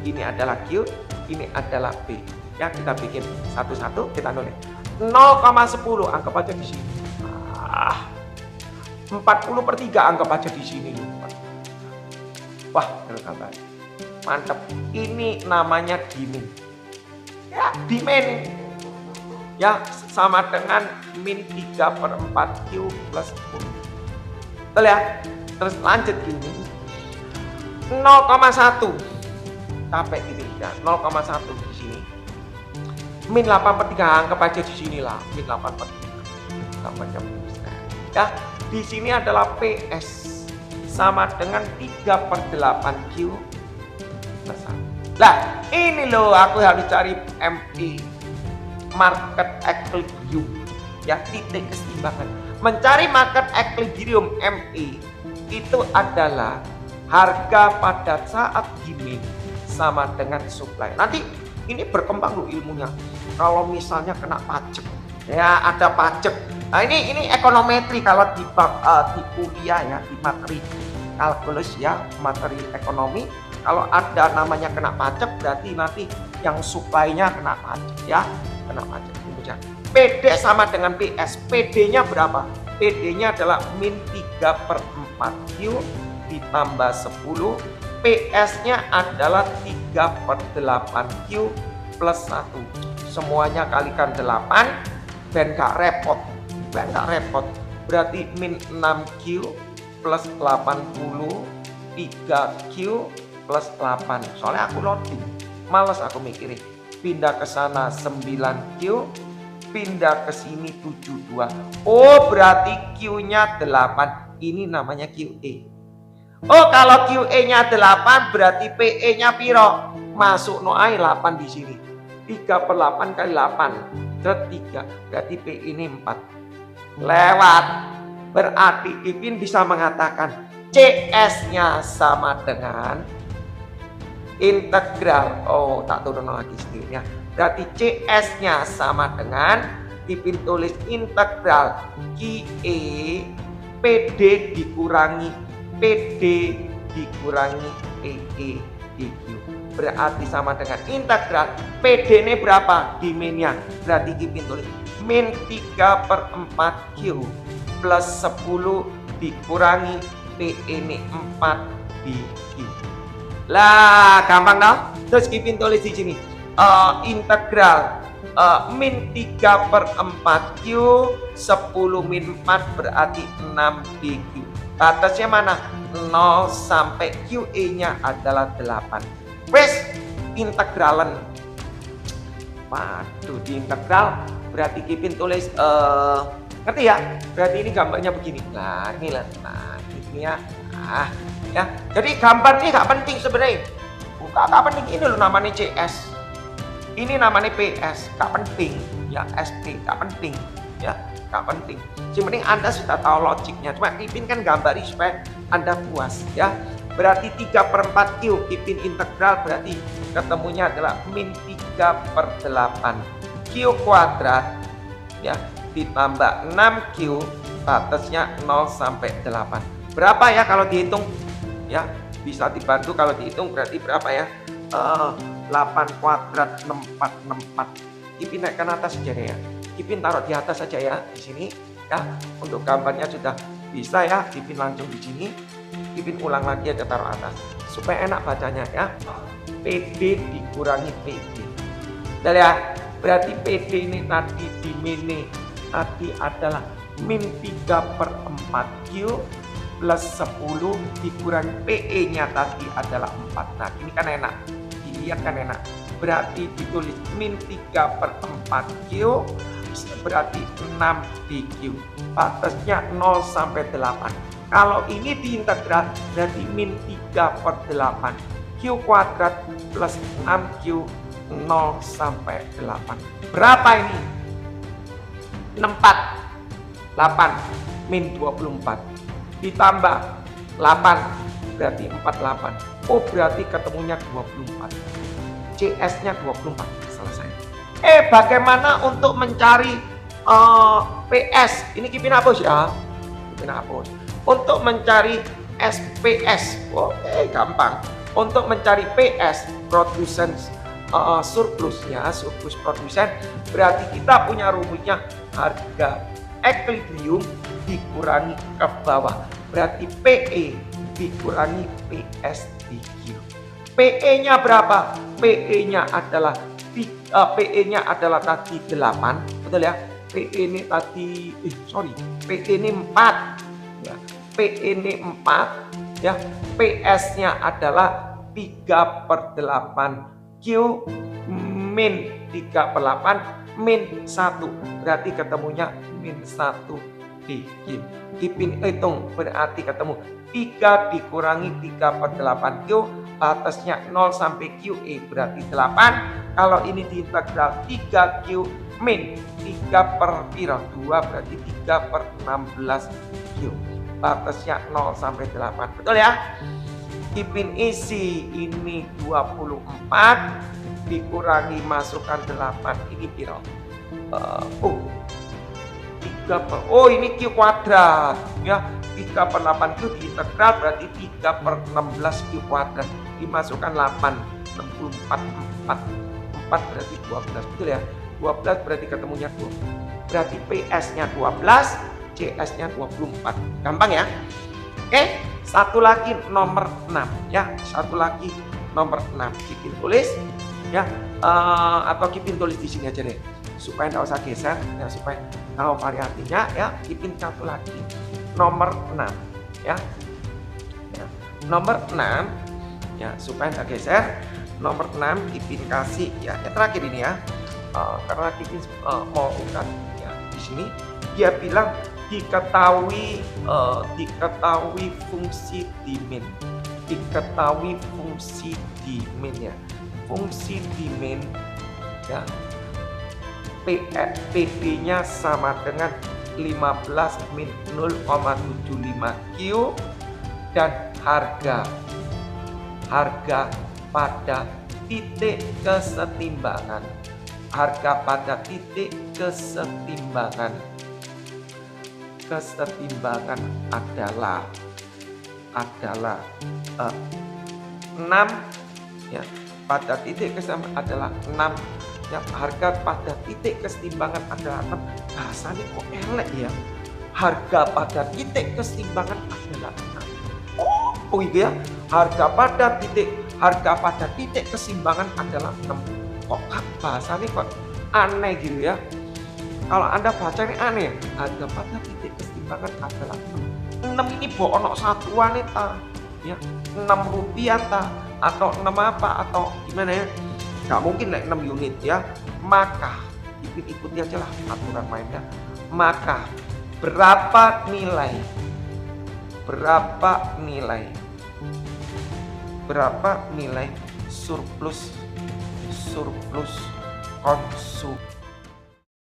ini adalah Q, ini adalah P. Ya, kita bikin 1, kita nulis 0,10 anggap aja di sini. 40 per 3 anggap aja di sini. Wah, gambar. Mantap. Ini namanya dimin. Ya, dimin. Ya, sama dengan min 3 per 4 Q plus 10. Betul ya? Terus lanjut gini. 0,1. Capek gitu ya. 0,1 di sini. Min 8 per 3 anggap aja di sini lah. Min 8 per 3. Gambarnya ya, di sini adalah PS sama dengan 3 per 8 Q plus 1. Nah, ini loh aku harus cari ME, market equilibrium. Ya, titik keseimbangan. Mencari market equilibrium ME itu adalah harga pada saat demand sama dengan supply. Nanti ini berkembang loh ilmunya. Kalau misalnya kena pajak, ya ada pajak. Nah ini ekonometri kalau di kuliah ya, di materi kalkulus ya, materi ekonomi. Kalau ada namanya kena pajak berarti nanti yang supply-nya kena pajak ya, kena pajak. PD sama dengan PS. PD-nya berapa? PD-nya adalah min 3 per 4 Q ditambah 10. PS-nya adalah 3 per 8 Q plus 1. Semuanya kalikan 8. Ben gak repot. Berarti min 6Q plus 80 3Q plus 8. Soalnya aku loading. Males aku mikirin. Pindah ke sana 9Q, pindah ke sini 72. Oh, berarti Q-nya 8. Ini namanya QE. Oh, kalau QE-nya 8 berarti PE-nya piro? Masuk no ai 8 di sini. 3 per 8 kali 8. 3. Berarti PE ini 4. Lewat. Berarti Ipin bisa mengatakan CS-nya sama dengan integral. Oh, tak turun lagi sendiri ya. Berarti CS-nya sama dengan Ipin tulis integral QE PD dikurangi PE DQ. Berarti sama dengan integral PD ini berapa? Demand-nya. Berarti Ipin tulis min 3 per 4 Q plus 10 dikurangi PE ini 4 DQ. Lah, gampang dong. Terus Ipin tulis di sini integral min 3 per 4 Q 10 min 4 berarti 6 DQ. Batasnya mana? 0 sampai QE-nya adalah 8. Wes, integralan. Waduh, di integral berarti Ipin tulis ngerti ya? Berarti ini gambarnya begini. Nah, ini lah. Nah, ini ya. Nah, ya. Jadi gambar ini gak penting sebenarnya. Gak penting, ini loh namanya CS. Ini namanya PS, gak penting ya SP, nggak penting ya, nggak penting. Yang penting Anda sudah tahu logiknya. Cuma Ipin kan gambari supaya Anda puas ya. Berarti 3/4 Q, Ipin integral berarti ketemunya adalah min 3/8 Q kuadrat ya ditambah 6Q batasnya 0 sampai 8. Berapa ya kalau dihitung? Ya, bisa dibantu kalau dihitung berarti berapa ya? 8 kuadrat 6464. Ipin naikkan atas saja ya. Ipin taruh di atas saja ya di sini ya. Untuk gambarnya sudah bisa ya. Ipin langsung di sini. Ipin ulang lagi aja taruh atas supaya enak bacanya ya. PD dikurangi PD. Udah ya. Berarti PD ini tadi di mini tadi adalah min 3/4 Q plus 10 dikurangi PE-nya tadi adalah 4. Nah, ini kan enak. Dilihat kan enak. Berarti ditulis min 3/4 Q berarti 6 DQ. Batasnya 0 sampai 8. Kalau ini diintegral berarti min 3/8 Q kuadrat plus 6Q 0 sampai 8. Berapa ini? 64. 8 min 24 ditambah 8 berarti 48. Oh berarti ketemunya 24. CS-nya 24. Selesai. Bagaimana untuk mencari PS? Ini Ipin hapus ya. Ipin hapus. Untuk mencari SPS. Oke, gampang. Untuk mencari PS, produsen surplusnya, surplus produsen, berarti kita punya rumusnya harga equilibrium dikurangi ke bawah. Berarti PE dikurangi PS DQ. PE-nya berapa? PE-nya adalah tadi 8, betul ya? PE ini tadi PE ini 4 ya. PE ini 4 ya. PS-nya adalah 3/8 Q min 3/8 min 1 berarti ketemunya min 1 DQ. Ipin hitung berarti ketemu 3 dikurangi 3/8 Q batasnya 0 sampai QE berarti 8. Kalau ini diintegral 3Q min 3/2 berarti 3/16 Q batasnya 0 sampai 8. Betul ya? Ipin isi ini 24 dikurangi masukkan 8 ini piro? Ini Q kuadrat ya. 3/8 Q diintegral berarti 3/16 Q kuadrat dimasukkan 8 64 4 berarti 12. Betul ya? 12 berarti ketemunya 20. Berarti PS-nya 12, CS-nya 24. Gampang ya? Oke, satu lagi nomor 6 ya. Satu lagi nomor 6 Ipin tulis ya, atau Ipin tulis di sini aja deh supaya nggak usah geser ya, supaya tahu variasinya ya. Ipin satu lagi nomor 6 ya. Nomor 6 ya, supaya nggak geser. Nomor 6 Ipin kasih ya, yang terakhir ini ya, karena Ipin mau ukat ya. Di sini dia bilang diketahui fungsi dimin, diketahui fungsi dimin ya. Fungsi dimin ya, PD-nya sama dengan 15 min 0,75 Q dan harga pada titik kesetimbangan. Harga pada titik kesetimbangan adalah 6 ya. Pada titik kesetimbangan adalah 6 ya. Harga pada titik kesetimbangan adalah 6. Bahasanya kok elek ya. Harga pada titik kesetimbangan adalah 6. Oh iya ya. Harga pada titik keseimbangan adalah 6. Kok bahasanya kok aneh gitu ya. Kalau Anda baca ini aneh. Harga pada titik keseimbangan adalah 6. 6 ini bohong satuan ta ya. 6 rupiah ta atau 6 apa atau gimana ya? Gak mungkin naik 6 unit ya. Maka ikuti aja lah aturan mainnya. Maka berapa nilai surplus konsumsi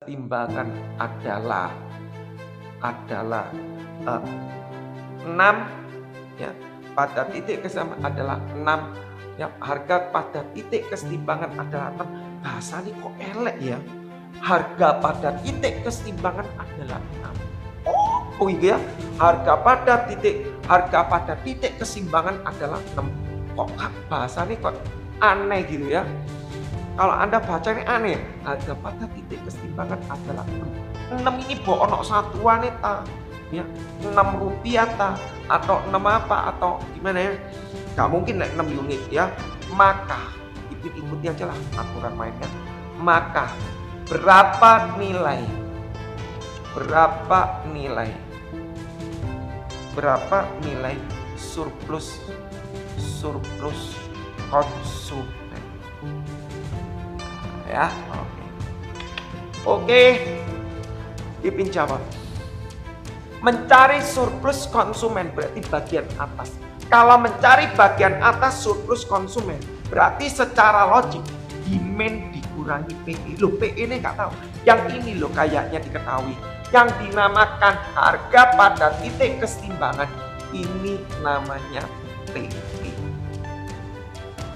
timbangan adalah 6 ya, pada titik keseimbangan adalah 6 ya, harga pada titik keseimbangan adalah 6. Bahasa ini kok elek ya, harga pada titik keseimbangan adalah 6. Oh iya, harga pada titik keseimbangan adalah 6. Kok bahasa ini kok aneh gitu ya. Kalau Anda baca ini aneh, harga pada titik keseimbangan adalah 6. 6 ini ono satuan ta, ya 6 rupiah ta, atau 6 apa, atau gimana ya? Gak mungkin 6 unit ya. Maka ikuti aja lah aturan mainnya. Maka berapa nilai surplus konsumen ya. Oke, Ipin jawab. Mencari surplus konsumen berarti bagian atas. Kalau mencari bagian atas surplus konsumen berarti secara logik demand dikurangi PE. Loh, PE ini nggak tahu. Yang ini loh kayaknya diketahui. Yang dinamakan harga pada titik keseimbangan ini namanya PE.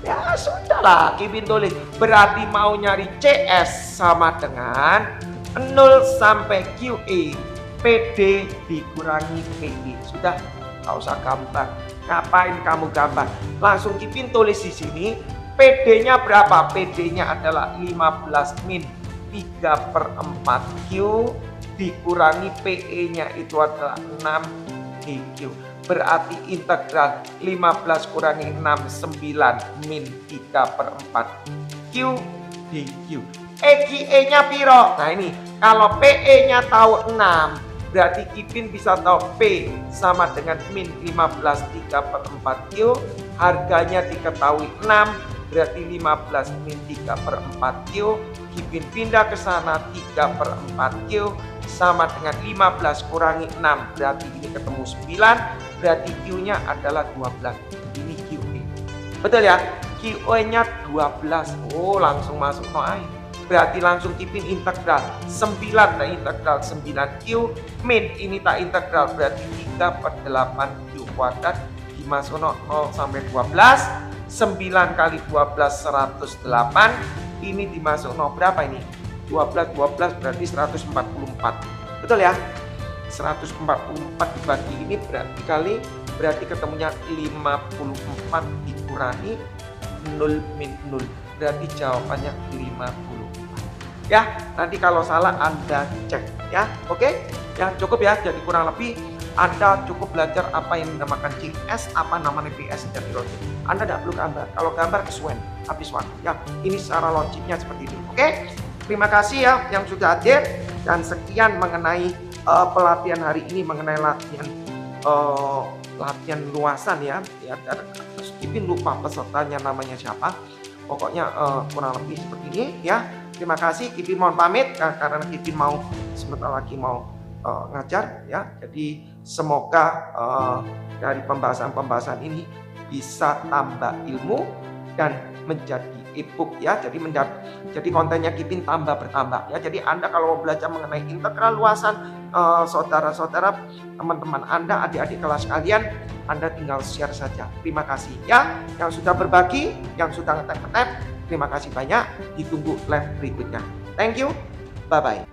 Ya sudahlah, Kipin tulis. Berarti mau nyari CS sama dengan 0 sampai QE. PD dikurangi PE. Sudah, nggak usah gambar. Ngapain kamu gambar? Langsung Kipin tulis di sini. PD-nya berapa? PD-nya adalah 15 min 3/4 Q dikurangi PE-nya itu adalah 6 DQ. Berarti integral 15 kurangi 6 9 min 3/4 Q DQ. EQE-nya piro? Nah ini kalau PE-nya tahu 6, berarti Kipin bisa tahu P sama dengan min 15 3/4 Q. Harganya diketahui 6, berarti 15 min 3/4 Q. Kipin pindah ke sana 3/4 Q sama dengan 15 kurangi 6, berarti ini ketemu 9, berarti Q-nya adalah 12. Ini QE. Betul ya? QE-nya 12. Oh, langsung masuk no air. Berarti langsung Kipin integral 9 tak integral 9Q min ini tak integral berarti 3/8 Q kuadrat dimasuk 0 sampai 12. 9 kali 12 108. Ini dimasuk 0 berapa ini? 12 berarti 144. Betul ya? 144 dibagi ini berarti ketemunya 54 dikurangi 0 min 0. Berarti jawabannya 54. Ya, nanti kalau salah Anda cek ya. Oke? Ya, cukup ya. Jadi kurang lebih Anda cukup belajar apa yang dinamakan CS, apa namanya PS dan logik. Anda tidak perlu gambar. Kalau gambar kesuwen, habis waktu. Ya, ini secara logiknya seperti ini. Oke? Terima kasih ya yang sudah hadir dan sekian mengenai pelatihan hari ini mengenai latihan luasan ya. Kipin lupa pesertanya namanya siapa. Pokoknya kurang lebih seperti ini ya. Terima kasih, Kipin mohon pamit karena Kipin mau sebentar lagi mau ngajar ya. Jadi semoga dari pembahasan ini bisa tambah ilmu dan menjadi e-book ya. Jadi kontennya Kipin tambah bertambah ya. Jadi Anda kalau mau belajar mengenai integral luasan, saudara-saudara, teman-teman Anda, adik-adik kelas kalian, Anda tinggal share saja. Terima kasih ya yang sudah berbagi, yang sudah ngetep-ngetep. Terima kasih banyak. Ditunggu live berikutnya. Thank you. Bye bye.